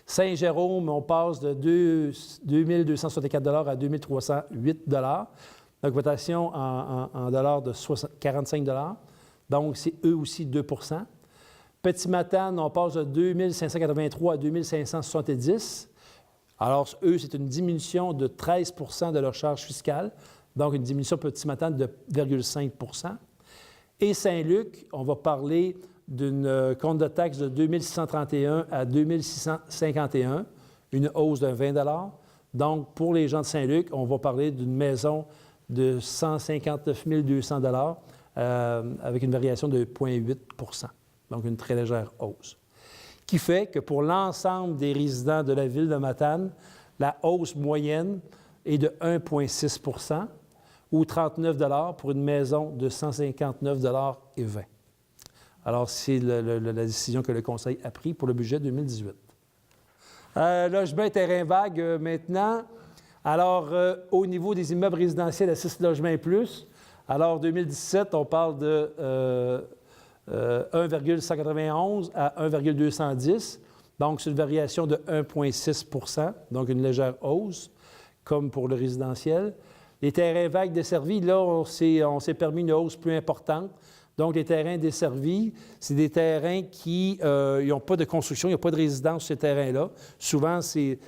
Saint-Jérôme, on passe de 2 264 $ à 2 308 $. L'augmentation en dollars de 45 $. Donc, c'est eux aussi 2 %. Petit-Matane, on passe de 2 583 à 2 570 $. Alors, eux, c'est une diminution de 13 % de leur charge fiscale, donc une diminution Petit-Matane de 0,5 %. Et Saint-Luc, on va parler d'une compte de taxe de 2 631 à 2 651, une hausse de 20 $. Donc, pour les gens de Saint-Luc, on va parler d'une maison de 159 200 $, avec une variation de 0,8 %, donc une très légère hausse. Qui fait que pour l'ensemble des résidents de la ville de Matane, la hausse moyenne est de 1,6 % ou 39 $ pour une maison de 159,20 $. Alors, c'est la décision que le Conseil a prise pour le budget 2018. Logement et terrain vague maintenant. Alors, au niveau des immeubles résidentiels à 6 logements et plus, alors 2017, on parle de 1,191 à 1,210. Donc, c'est une variation de 1,6 %, donc une légère hausse, comme pour le résidentiel. Les terrains vagues desservis, là, on s'est permis une hausse plus importante. Donc, les terrains desservis, c'est des terrains qui n'ont pas de construction, il n'y a pas de résidence sur ces terrains-là. Souvent, c'est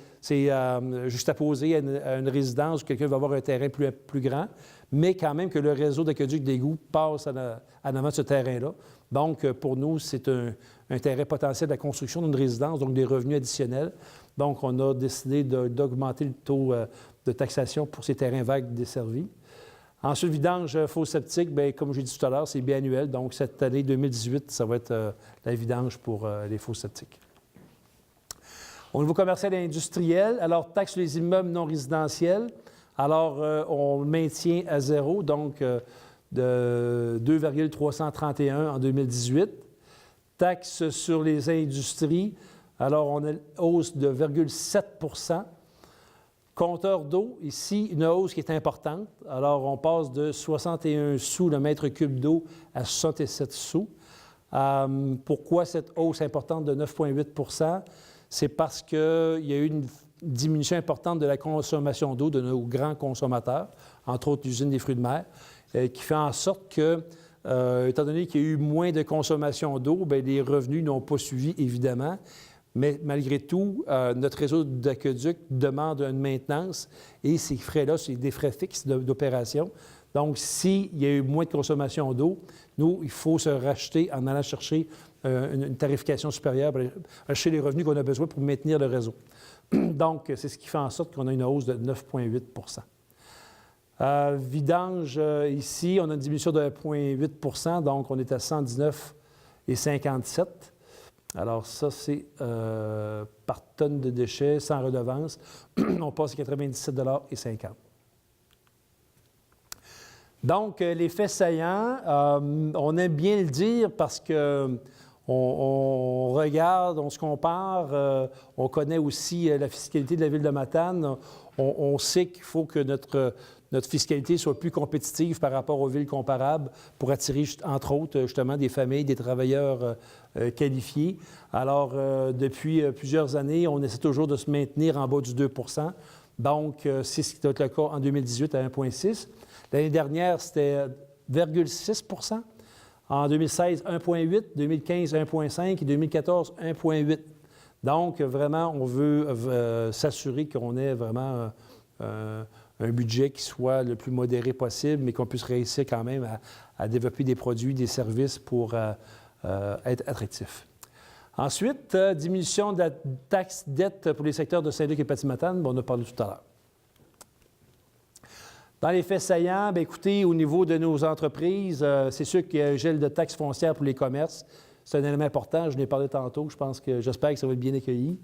juxtaposé à une résidence où quelqu'un va avoir un terrain plus grand, mais quand même que le réseau d'aqueduc d'égout passe en avant de ce terrain-là. Donc, pour nous, c'est un terrain potentiel de la construction d'une résidence, donc des revenus additionnels. Donc, on a décidé d'augmenter le taux de taxation pour ces terrains vagues desservis. Ensuite, vidange fosse septique, bien, comme j'ai dit tout à l'heure, c'est biannuel. Donc, cette année 2018, ça va être la vidange pour les fosses septiques. Au niveau commercial et industriel, alors, taxe sur les immeubles non résidentiels. Alors, on le maintient à zéro, donc de 2,331 en 2018. Taxe sur les industries, alors on a une hausse de 0,7 %. Compteur d'eau, ici, une hausse qui est importante. Alors, on passe de 61 sous le mètre cube d'eau à 67 sous. Pourquoi cette hausse importante de 9,8 %? C'est parce qu'il y a eu une diminution importante de la consommation d'eau de nos grands consommateurs, entre autres l'usine des fruits de mer, qui fait en sorte que, étant donné qu'il y a eu moins de consommation d'eau, bien, les revenus n'ont pas suivi, évidemment. Mais malgré tout, notre réseau d'aqueduc demande une maintenance et ces frais-là, c'est des frais fixes d'opération. Donc, s'il y a eu moins de consommation d'eau, nous, il faut se racheter en allant chercher une tarification supérieure pour acheter les revenus qu'on a besoin pour maintenir le réseau. Donc, c'est ce qui fait en sorte qu'on a une hausse de 9,8 %. Vidange, ici, on a une diminution de 1,8 %, donc on est à 119,57 $. Alors, ça, c'est par tonne de déchets, sans redevance. On passe à 97,50 $. Donc, l'effet saillant, on aime bien le dire parce que on regarde, on se compare, on connaît aussi la fiscalité de la Ville de Matane. On sait qu'il faut que notre fiscalité soit plus compétitive par rapport aux villes comparables pour attirer, entre autres, justement, des familles, des travailleurs qualifiés. Alors, depuis plusieurs années, on essaie toujours de se maintenir en bas du 2 %. Donc, c'est ce qui doit être le cas en 2018 à 1,6 %. L'année dernière, c'était 0,6 %. En 2016, 1,8 %, 2015, 1,5 % et 2014, 1,8 %. Donc, vraiment, on veut s'assurer qu'on ait vraiment un budget qui soit le plus modéré possible, mais qu'on puisse réussir quand même à développer des produits, des services pour être attractifs. Ensuite, diminution de la taxe dette pour les secteurs de Saint-Luc et Petit-Matane, on en a parlé tout à l'heure. Dans les faits saillants, bien, écoutez, au niveau de nos entreprises, c'est sûr qu'il y a un gel de taxes foncières pour les commerces. C'est un élément important, je l'ai parlé tantôt, j'espère que ça va être bien accueilli.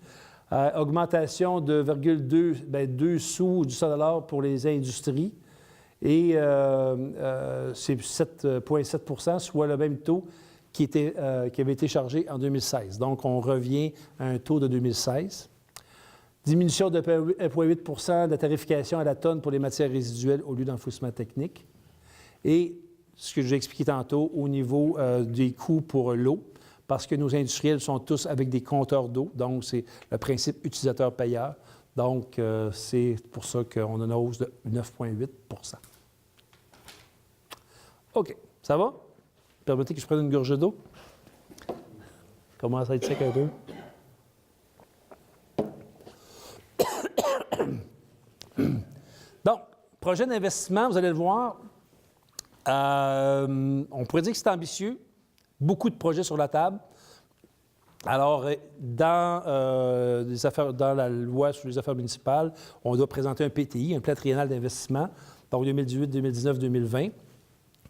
Augmentation de 2 sous du 100 $ pour les industries et c'est 7,7 %, soit le même taux qui avait été chargé en 2016. Donc, on revient à un taux de 2016. Diminution de 1,8 % de la tarification à la tonne pour les matières résiduelles au lieu d'enfouissement technique. Et ce que j'ai expliqué tantôt au niveau des coûts pour l'eau, parce que nos industriels sont tous avec des compteurs d'eau, donc c'est le principe utilisateur-payeur. Donc, c'est pour ça qu'on a une hausse de 9,8 %. OK, ça va? Permettez que je prenne une gorgée d'eau. Commence à être sec un peu. Donc, projet d'investissement, vous allez le voir, on pourrait dire que c'est ambitieux, beaucoup de projets sur la table. Alors, dans la loi sur les affaires municipales, on doit présenter un PTI, un plan triennal d'investissement, donc 2018, 2019, 2020.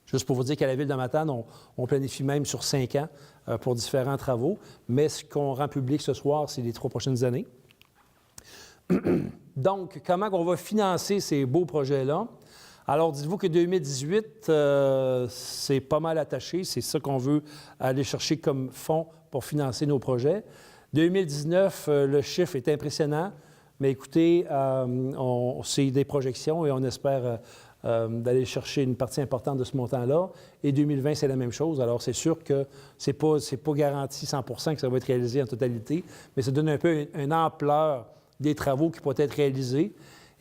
Juste pour vous dire qu'à la Ville de Matane, on planifie même sur 5 ans pour différents travaux, mais ce qu'on rend public ce soir, c'est les 3 prochaines années. Donc, comment on va financer ces beaux projets-là? Alors, dites-vous que 2018, c'est pas mal attaché. C'est ça qu'on veut aller chercher comme fonds pour financer nos projets. 2019, le chiffre est impressionnant, mais écoutez, c'est des projections et on espère d'aller chercher une partie importante de ce montant-là. Et 2020, c'est la même chose. Alors, c'est sûr que c'est pas garanti 100 que ça va être réalisé en totalité, mais ça donne un peu une ampleur des travaux qui pourraient être réalisés.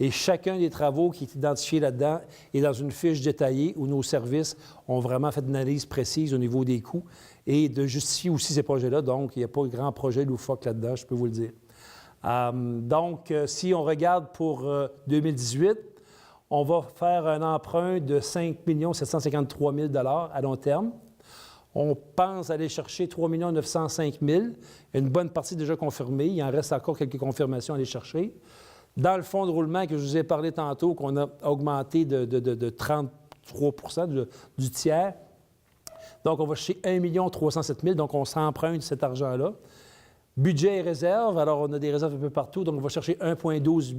Et chacun des travaux qui est identifié là-dedans est dans une fiche détaillée où nos services ont vraiment fait une analyse précise au niveau des coûts et de justifier aussi ces projets-là. Donc, il n'y a pas de grand projet loufoque là-dedans, je peux vous le dire. Si on regarde pour 2018, on va faire un emprunt de 5 753 000 à long terme. On pense aller chercher 3 905 000. Une bonne partie déjà confirmée. Il en reste encore quelques confirmations à aller chercher. Dans le fonds de roulement que je vous ai parlé tantôt, qu'on a augmenté de 33 du tiers, donc on va chercher 1 307 000. Donc on s'emprunte cet argent-là. Budget et réserve, alors on a des réserves un peu partout, donc on va chercher 1,12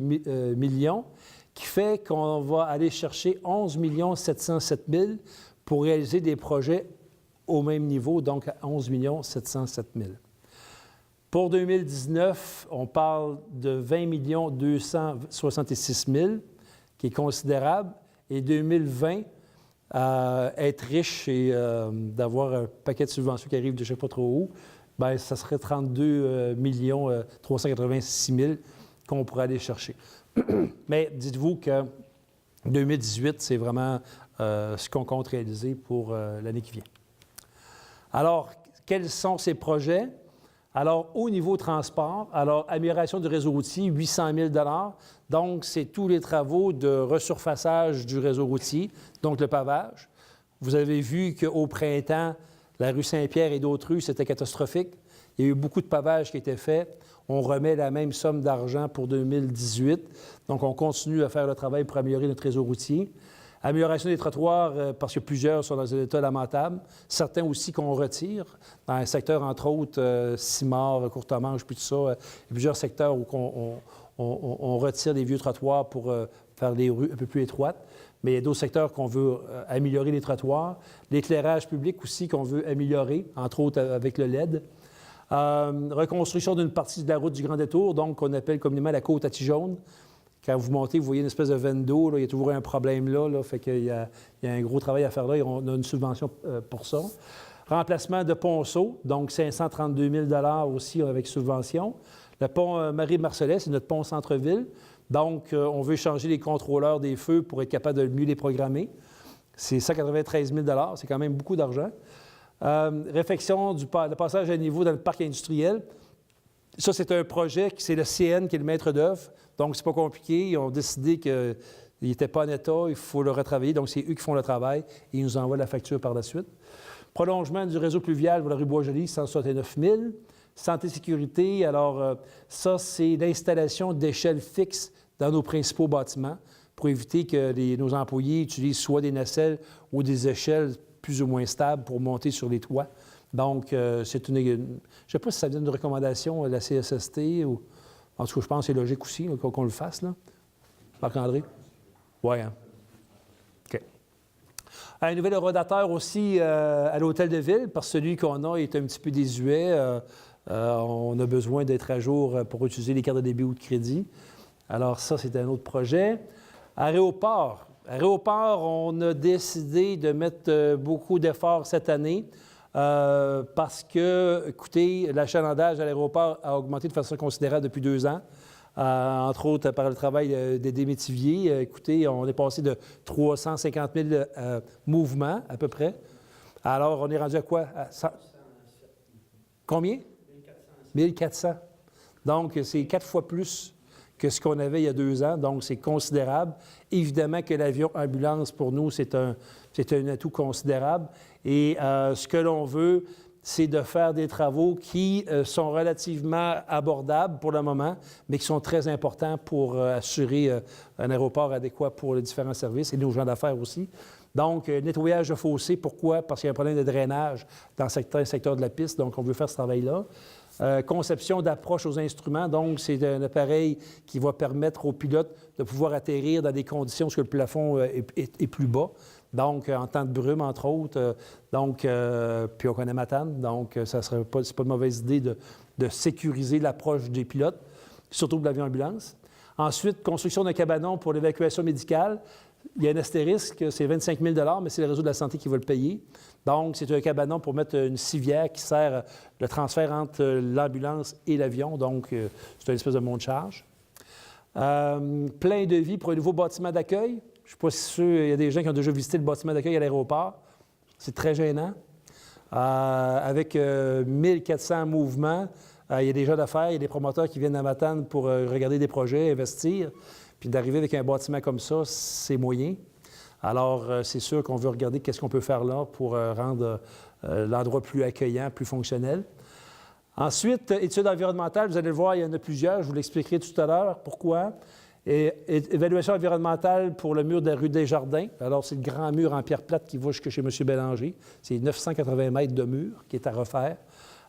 million, qui fait qu'on va aller chercher 11 707 000 pour réaliser des projets au même niveau, donc à 11 707 000. Pour 2019, on parle de 20 266 000, qui est considérable, et 2020, être riche et d'avoir un paquet de subventions qui arrivent de je ne sais pas trop où, bien, ça serait 32 386 000 qu'on pourrait aller chercher. Mais dites-vous que 2018, c'est vraiment ce qu'on compte réaliser pour l'année qui vient. Alors, quels sont ces projets? Alors, au niveau transport, alors, amélioration du réseau routier, 800 000 $. Donc, c'est tous les travaux de resurfaçage du réseau routier, donc le pavage. Vous avez vu qu'au printemps, la rue Saint-Pierre et d'autres rues, c'était catastrophique. Il y a eu beaucoup de pavage qui a été fait. On remet la même somme d'argent pour 2018. Donc, on continue à faire le travail pour améliorer notre réseau routier. Amélioration des trottoirs, parce que plusieurs sont dans un état lamentable. Certains aussi qu'on retire. Dans un secteur, entre autres, Simard, Courtemanche, puis tout ça, il y a plusieurs secteurs où on retire les vieux trottoirs pour faire des rues un peu plus étroites. Mais il y a d'autres secteurs qu'on veut améliorer les trottoirs. L'éclairage public aussi qu'on veut améliorer, entre autres avec le LED. Reconstruction d'une partie de la route du Grand Détour, donc qu'on appelle communément la côte à Tijaune. Quand vous montez, vous voyez une espèce de veine d'eau, là, il y a toujours un problème là, fait qu'il y a un gros travail à faire là, et on a une subvention pour ça. Remplacement de ponceau, donc 532 000 aussi avec subvention. Le pont Marie-Marcellet, c'est notre pont centre-ville. Donc, on veut changer les contrôleurs des feux pour être capable de mieux les programmer. C'est 193 000 $, c'est quand même beaucoup d'argent. Réfection du passage à niveau dans le parc industriel. Ça, c'est un projet, c'est le CN qui est le maître d'œuvre. Donc, c'est pas compliqué. Ils ont décidé qu'il n'était pas en état, il faut le retravailler. Donc, c'est eux qui font le travail et ils nous envoient la facture par la suite. Prolongement du réseau pluvial pour la rue Bois-Joli, 169 000. Santé-sécurité, alors ça, c'est l'installation d'échelles fixes dans nos principaux bâtiments pour éviter que nos employés utilisent soit des nacelles ou des échelles plus ou moins stables pour monter sur les toits. Donc, c'est une... Je ne sais pas si ça vient d'une recommandation de la CSST ou... En tout cas, je pense que c'est logique aussi là, qu'on le fasse, là. Marc-André? Oui, hein? OK. Un nouvel rodateur aussi à l'Hôtel de Ville, parce que celui qu'on a est un petit peu désuet. On a besoin d'être à jour pour utiliser les cartes de débit ou de crédit. Alors ça, c'est un autre projet. Aéroport. Aéroport, on a décidé de mettre beaucoup d'efforts cette année parce que, écoutez, l'achalandage à l'aéroport a augmenté de façon considérable depuis 2 ans. Entre autres, par le travail des démétiviers. Écoutez, on est passé de 350 000 mouvements, à peu près. Alors, on est rendu à quoi? Combien? 1400. Donc, c'est 4 fois plus que ce qu'on avait il y a 2 ans. Donc, c'est considérable. Évidemment que l'avion ambulance, pour nous, c'est un atout considérable. Et ce que l'on veut, c'est de faire des travaux qui sont relativement abordables pour le moment, mais qui sont très importants pour assurer un aéroport adéquat pour les différents services et nos gens d'affaires aussi. Donc, nettoyage de fossés, pourquoi? Parce qu'il y a un problème de drainage dans certains secteurs de la piste, donc on veut faire ce travail-là. Conception d'approche aux instruments, donc c'est un appareil qui va permettre aux pilotes de pouvoir atterrir dans des conditions où le plafond est plus bas. Donc, en temps de brume, entre autres. Puis on connaît Matane, donc ça serait pas, c'est pas une mauvaise idée de sécuriser l'approche des pilotes, surtout de l'avion ambulance. Ensuite, construction d'un cabanon pour l'évacuation médicale. Il y a un astérisque, c'est 25 000 mais c'est le réseau de la santé qui va le payer. Donc, c'est un cabanon pour mettre une civière qui sert le transfert entre l'ambulance et l'avion. Donc, c'est une espèce de monte de charge. Plein de vie pour un nouveau bâtiment d'accueil. Je ne suis pas sûr, il y a des gens qui ont déjà visité le bâtiment d'accueil à l'aéroport. C'est très gênant. Avec 1400 mouvements, il y a des gens d'affaires, il y a des promoteurs qui viennent à Matane pour regarder des projets, investir. Puis d'arriver avec un bâtiment comme ça, c'est moyen. Alors, c'est sûr qu'on veut regarder qu'est-ce qu'on peut faire là pour rendre l'endroit plus accueillant, plus fonctionnel. Ensuite, études environnementales, vous allez le voir, il y en a plusieurs, je vous l'expliquerai tout à l'heure. Pourquoi? Évaluation environnementale pour le mur de la rue Desjardins. Alors, c'est le grand mur en pierre plate qui va jusque chez M. Bélanger. C'est 980 mètres de mur qui est à refaire.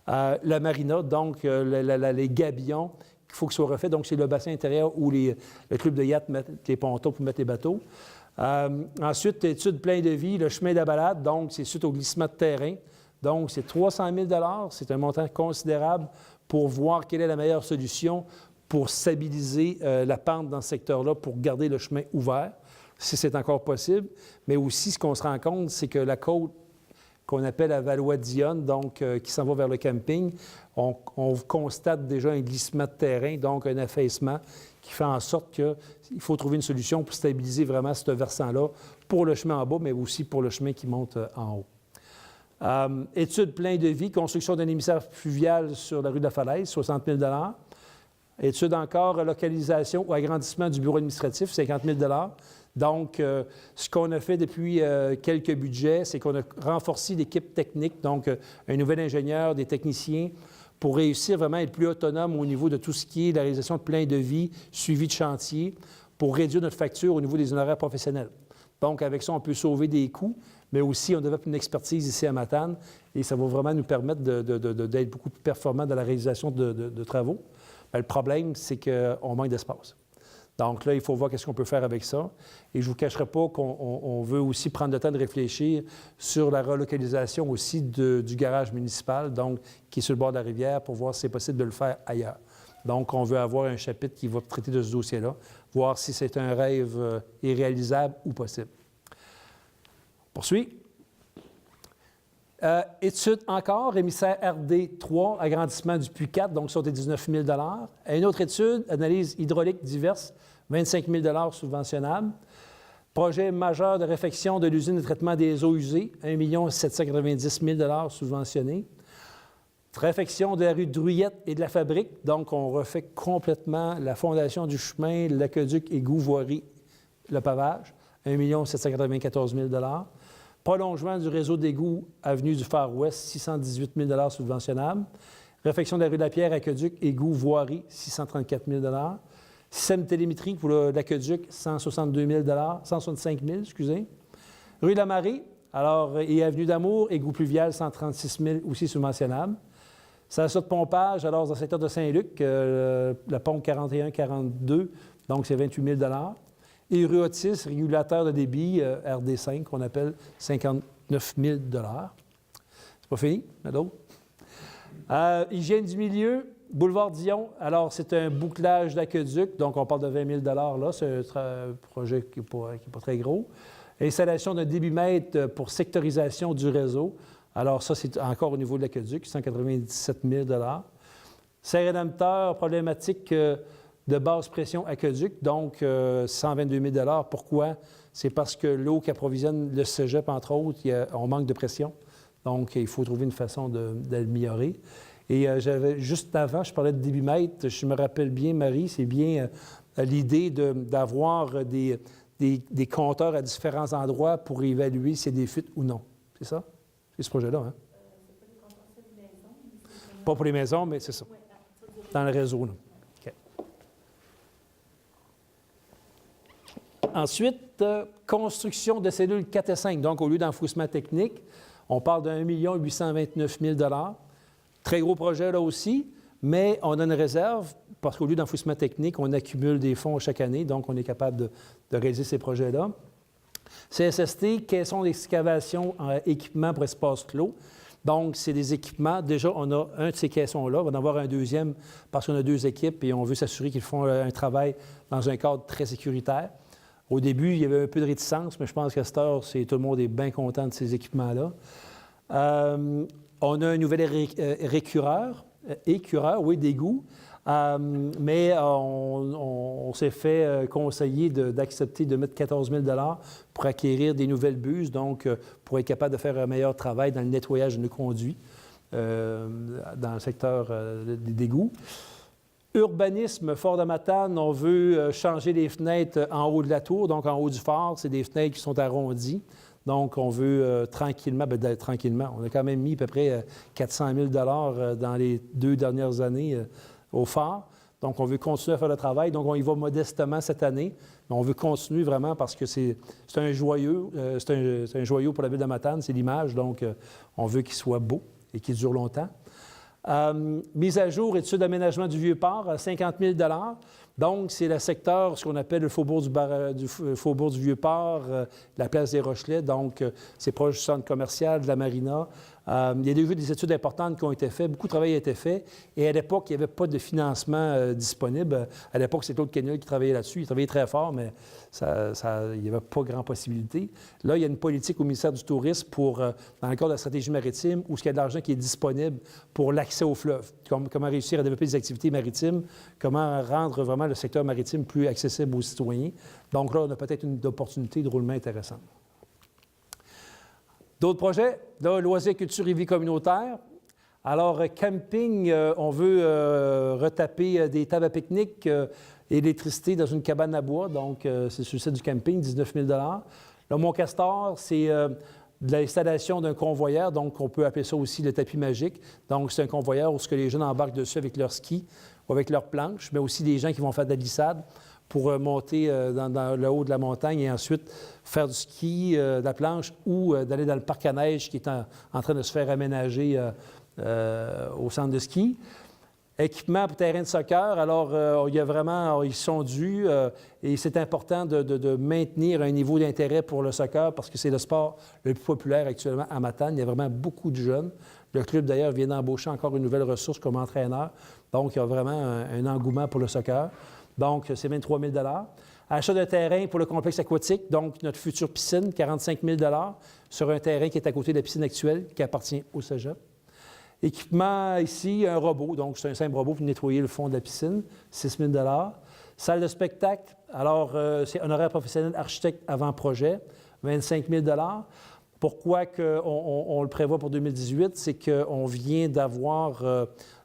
La marina, donc les gabillons, qu'il faut que ce soit refait. Donc, c'est le bassin intérieur où le club de yacht met les pontons pour mettre les bateaux. Ensuite, études plein de vie, le chemin de la balade. Donc, c'est suite au glissement de terrain. Donc, c'est 300 000 $. C'est un montant considérable pour voir quelle est la meilleure solution pour stabiliser la pente dans ce secteur-là, pour garder le chemin ouvert, si c'est encore possible. Mais aussi, ce qu'on se rend compte, c'est que la côte qu'on appelle la Valois-Dionne, donc qui s'en va vers le camping, on constate déjà un glissement de terrain, donc un affaissement qui fait en sorte qu'il faut trouver une solution pour stabiliser vraiment ce versant-là pour le chemin en bas, mais aussi pour le chemin qui monte en haut. Études plein de vie, construction d'un émissaire fluvial sur la rue de la Falaise, 60 000 $. Études encore, localisation ou agrandissement du bureau administratif, 50 000 $. Donc, ce qu'on a fait depuis quelques budgets, c'est qu'on a renforcé l'équipe technique, donc un nouvel ingénieur, des techniciens, pour réussir vraiment à être plus autonome au niveau de tout ce qui est la réalisation de plein de vie, suivi de chantier, pour réduire notre facture au niveau des honoraires professionnels. Donc, avec ça, on peut sauver des coûts, mais aussi on développe une expertise ici à Matane et ça va vraiment nous permettre d'être beaucoup plus performants dans la réalisation de travaux. Bien, le problème, c'est qu'on manque d'espace. Donc là, il faut voir qu'est-ce qu'on peut faire avec ça. Et je ne vous cacherai pas qu'on veut aussi prendre le temps de réfléchir sur la relocalisation aussi du garage municipal, donc qui est sur le bord de la rivière, pour voir si c'est possible de le faire ailleurs. Donc, on veut avoir un chapitre qui va traiter de ce dossier-là, voir si c'est un rêve irréalisable ou possible. On poursuit. Étude encore, émissaire RD 3, agrandissement du puits 4, donc sur des 19 000 $. Une autre étude, analyse hydraulique diverse, 25 000 $ subventionnables. Projet majeur de réfection de l'usine de traitement des eaux usées, 1 790 000 $ subventionnés. Réfection de la rue Druyette et de la Fabrique, donc on refait complètement la fondation du chemin, l'aqueduc, égout, voirie, le pavage, 1 794 000 $. Prolongement du réseau d'égouts, avenue du Far West, 618 000 $ subventionnables. Réfection de la rue de la Pierre, aqueduc, égout, voirie, 634 000 $. Système télémétrique pour l'aqueduc, 162 000 $, 165 000 excusez. Rue de la Marée, alors, et avenue d'Amour, égout pluvial, 136 000 aussi subventionnables. Station de pompage, alors dans le secteur de Saint-Luc, la pompe 41-42, donc c'est 28 000 $. Et rue Otis, régulateur de débit, RD5, qu'on appelle 59 000 $. C'est pas fini, il y en a d'autres. Hygiène du milieu, boulevard Dion, alors c'est un bouclage d'aqueduc, donc on parle de 20 000 $ là, c'est un projet qui n'est pas très gros. Installation d'un débitmètre pour sectorisation du réseau, alors ça c'est encore au niveau de l'aqueduc, 197 000 $. Serre-rédempteur, problématique de basse pression aqueduc, donc 122 000 $. Pourquoi? C'est parce que l'eau qui approvisionne le cégep, entre autres, on manque de pression. Donc, il faut trouver une façon d'améliorer. Et j'avais, juste avant, je parlais de débitmètre. Je me rappelle bien, Marie, c'est bien l'idée d'avoir des compteurs à différents endroits pour évaluer s'il y a des fuites ou non. C'est ça? C'est ce projet-là, hein? C'est pas les compteurs, c'est pour les maisons. Pas pour les maisons, mais c'est ça. Dans le réseau, là. Ensuite, construction de cellules 4 et 5. Donc, au lieu d'enfouissement technique, on parle d'1 829 000 $. Très gros projet là aussi, mais on a une réserve parce qu'au lieu d'enfouissement technique, on accumule des fonds chaque année, donc on est capable de réaliser ces projets-là. CSST, caisson d'excavation en équipement pour espace clos. Donc, c'est des équipements. Déjà, on a un de ces caissons-là. On va en avoir un deuxième parce qu'on a 2 équipes et on veut s'assurer qu'ils font un travail dans un cadre très sécuritaire. Au début, il y avait un peu de réticence, mais je pense qu'à cette heure, tout le monde est bien content de ces équipements-là. On a un nouvel écureur, oui, d'égout. Mais on s'est fait conseiller d'accepter de mettre 14 000 pour acquérir des nouvelles buses, donc pour être capable de faire un meilleur travail dans le nettoyage de nos conduits dans le secteur des égouts. Urbanisme, Fort de Matane, on veut changer les fenêtres en haut de la tour, donc en haut du phare. C'est des fenêtres qui sont arrondies. Donc, on veut tranquillement, on a quand même mis à peu près 400 000 dans les 2 dernières années au phare. Donc, on veut continuer à faire le travail. Donc, on y va modestement cette année. Mais on veut continuer vraiment parce que c'est un joyau. C'est un joyau pour la ville de Matane, c'est l'image. Donc, on veut qu'il soit beau et qu'il dure longtemps. Mise à jour, étude d'aménagement du Vieux-Port, 50 000 Donc, c'est le secteur, ce qu'on appelle le faubourg du Vieux-Port, la place des Rochelais. Donc, c'est proche du centre commercial, de la marina. Il y a déjà des études importantes qui ont été faites. Beaucoup de travail a été fait. Et à l'époque, il n'y avait pas de financement disponible. À l'époque, c'est Claude Kenel qui travaillait là-dessus. Il travaillait très fort, mais il n'y avait pas grand possibilité. Là, il y a une politique au ministère du Tourisme pour, dans le cadre de la stratégie maritime, où il y a de l'argent qui est disponible pour l'accès au fleuve. Comment réussir à développer des activités maritimes, comment rendre vraiment le secteur maritime plus accessible aux citoyens. Donc là, on a peut-être une opportunité de roulement intéressante. D'autres projets, là, loisirs, culture et vie communautaire. Alors, camping, on veut retaper des tables à pique-nique et l'électricité dans une cabane à bois. Donc, c'est sur le site du camping, 19 000 Le Mont-Castor, c'est de l'installation d'un convoyeur. Donc, on peut appeler ça aussi le tapis magique. Donc, c'est un convoyeur où les jeunes embarquent dessus avec leurs skis ou avec leurs planches, mais aussi des gens qui vont faire de la glissade pour monter dans le haut de la montagne et ensuite faire du ski, de la planche ou d'aller dans le parc à neige qui est en train de se faire aménager au centre de ski. Équipement pour terrain de soccer, alors il y a vraiment, ils sont dus et c'est important de maintenir un niveau d'intérêt pour le soccer parce que c'est le sport le plus populaire actuellement à Matane. Il y a vraiment beaucoup de jeunes. Le club, d'ailleurs, vient d'embaucher encore une nouvelle ressource comme entraîneur. Donc, il y a vraiment un engouement pour le soccer. Donc, c'est 23 000 Achat de terrain pour le complexe aquatique, donc notre future piscine, 45 000 sur un terrain qui est à côté de la piscine actuelle qui appartient au cégep. Équipement ici, un robot, donc c'est un simple robot pour nettoyer le fond de la piscine, 6 000 Salle de spectacle, alors c'est honoraire professionnel architecte avant-projet, 25 000 Pourquoi on le prévoit pour 2018? C'est qu'on vient d'avoir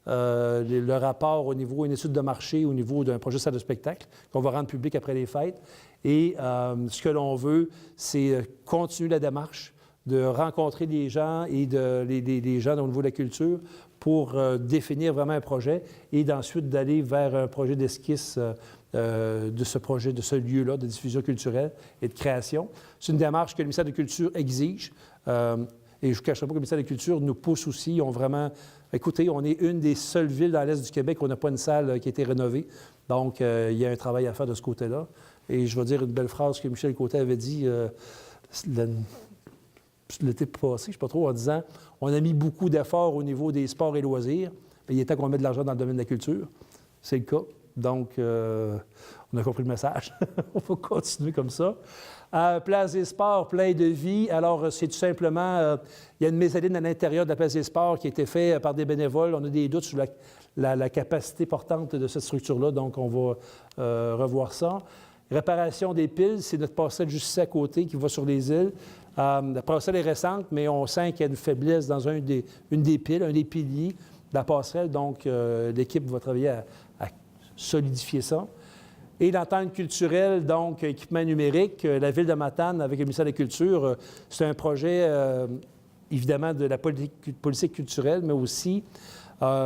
le rapport au niveau, une étude de marché au niveau d'un projet de salle de spectacle qu'on va rendre public après les fêtes. Et ce que l'on veut, c'est continuer la démarche de rencontrer les gens et les gens au niveau de la culture pour définir vraiment un projet et d'ensuite d'aller vers un projet d'esquisse de ce projet, de ce lieu-là, de diffusion culturelle et de création. C'est une démarche que le ministère de la Culture exige. Et je ne vous cacherai pas que le ministère de la Culture nous pousse aussi. Ils ont vraiment... Écoutez, on est une des seules villes dans l'Est du Québec où on n'a pas une salle qui a été rénovée. Donc, il y a un travail à faire de ce côté-là. Et je vais dire une belle phrase que Michel Côté avait dit l'été passé, je ne sais pas trop, en disant « On a mis beaucoup d'efforts au niveau des sports et loisirs, mais il est temps qu'on mette de l'argent dans le domaine de la culture. » C'est le cas. Donc, on a compris le message. On va continuer comme ça. Place des sports, plein de vie. Alors, c'est tout simplement, il y a une mezzanine à l'intérieur de la place des sports qui a été faite par des bénévoles. On a des doutes sur la capacité portante de cette structure-là, donc on va revoir ça. Réparation des piles, c'est notre passerelle juste ici à côté qui va sur les îles. La passerelle est récente, mais on sent qu'il y a une faiblesse dans une des piles, un des piliers de la passerelle. Donc, l'équipe va travailler à solidifier ça. Et l'entente culturelle, donc équipement numérique, la Ville de Matane avec le ministère de la Culture, c'est un projet, évidemment, de la politique culturelle, mais aussi,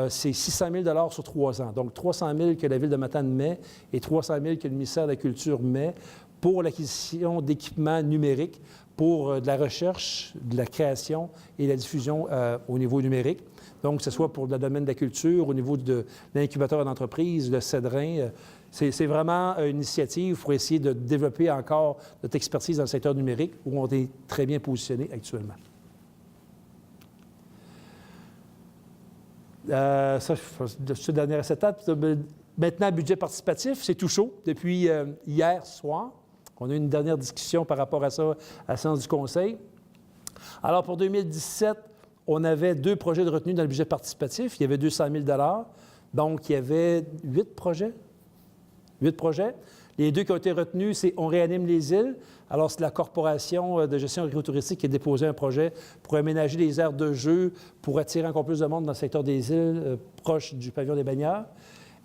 c'est 600 000 sur 3 ans. Donc, 300 000 que la Ville de Matane met et 300 000 que le ministère de la Culture met pour l'acquisition d'équipements numériques, pour de la recherche, de la création et la diffusion au niveau numérique. Donc, que ce soit pour le domaine de la culture, au niveau de l'incubateur d'entreprise, le Cédrin. C'est vraiment une initiative pour essayer de développer encore notre expertise dans le secteur numérique où on est très bien positionné actuellement. Ça, c'est la dernière étape. Maintenant, budget participatif, c'est tout chaud depuis hier soir. On a eu une dernière discussion par rapport à ça à la séance du Conseil. Alors, pour 2017, on avait 2 projets de retenue dans le budget participatif. Il y avait 200 000 $. Donc, il y avait 8 projets. 8 projets. Les 2 qui ont été retenus, c'est On réanime les îles. Alors, c'est la Corporation de gestion agritouristique qui a déposé un projet pour aménager les aires de jeu pour attirer encore plus de monde dans le secteur des îles, proche du pavillon des baigneurs.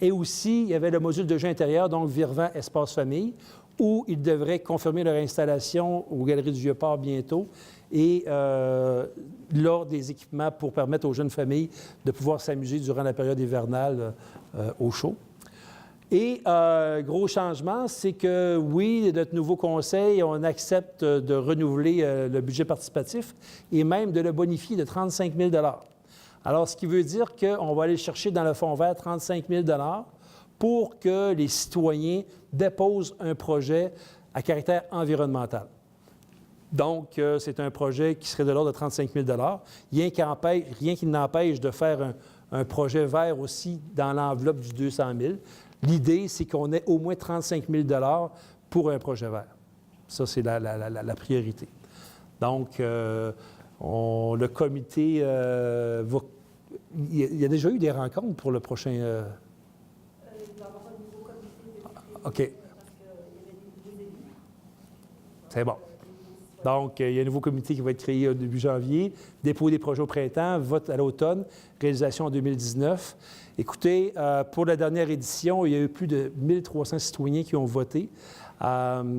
Et aussi, il y avait le module de jeu intérieur, donc Virevent Espace Famille, où ils devraient confirmer leur installation aux Galeries du Vieux-Port bientôt et là, des équipements pour permettre aux jeunes familles de pouvoir s'amuser durant la période hivernale au chaud. Et gros changement, c'est que oui, notre nouveau conseil, on accepte de renouveler le budget participatif et même de le bonifier de 35 000 $. Alors, ce qui veut dire qu'on va aller chercher dans le fonds vert 35 000 $ pour que les citoyens déposent un projet à caractère environnemental. Donc, c'est un projet qui serait de l'ordre de 35 000 $. Rien qui n'empêche de faire un projet vert aussi dans l'enveloppe du 200 000 $. L'idée, c'est qu'on ait au moins 35 000 $ pour un projet vert. Ça, c'est la priorité. Donc, le comité va... Il y a déjà eu des rencontres pour le prochain... Il va y avoir un nouveau comité. OK. C'est bon. Donc, il y a un nouveau comité qui va être créé au début janvier, dépôt des projets au printemps, vote à l'automne, réalisation en 2019. Écoutez, pour la dernière édition, il y a eu plus de 1300 citoyens qui ont voté.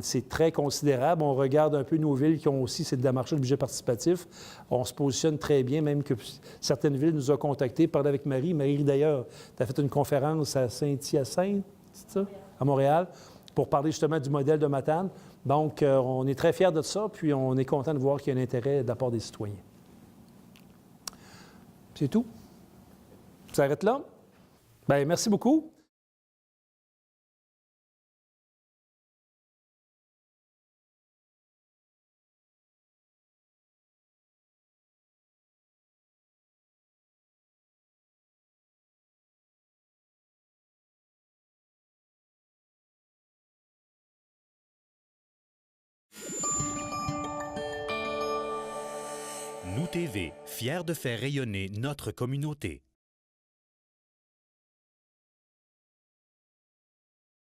C'est très considérable. On regarde un peu nos villes qui ont aussi cette démarche de budget participatif. On se positionne très bien, même que certaines villes nous ont contactés, parlé avec Marie. Marie, d'ailleurs, tu as fait une conférence à Saint-Hyacinthe, c'est ça? À Montréal, pour parler justement du modèle de Matane. Donc, on est très fiers de ça, puis on est content de voir qu'il y a un intérêt de la part des citoyens. C'est tout. Ça s'arrête là? Bien, merci beaucoup. Nous TV, fiers de faire rayonner notre communauté.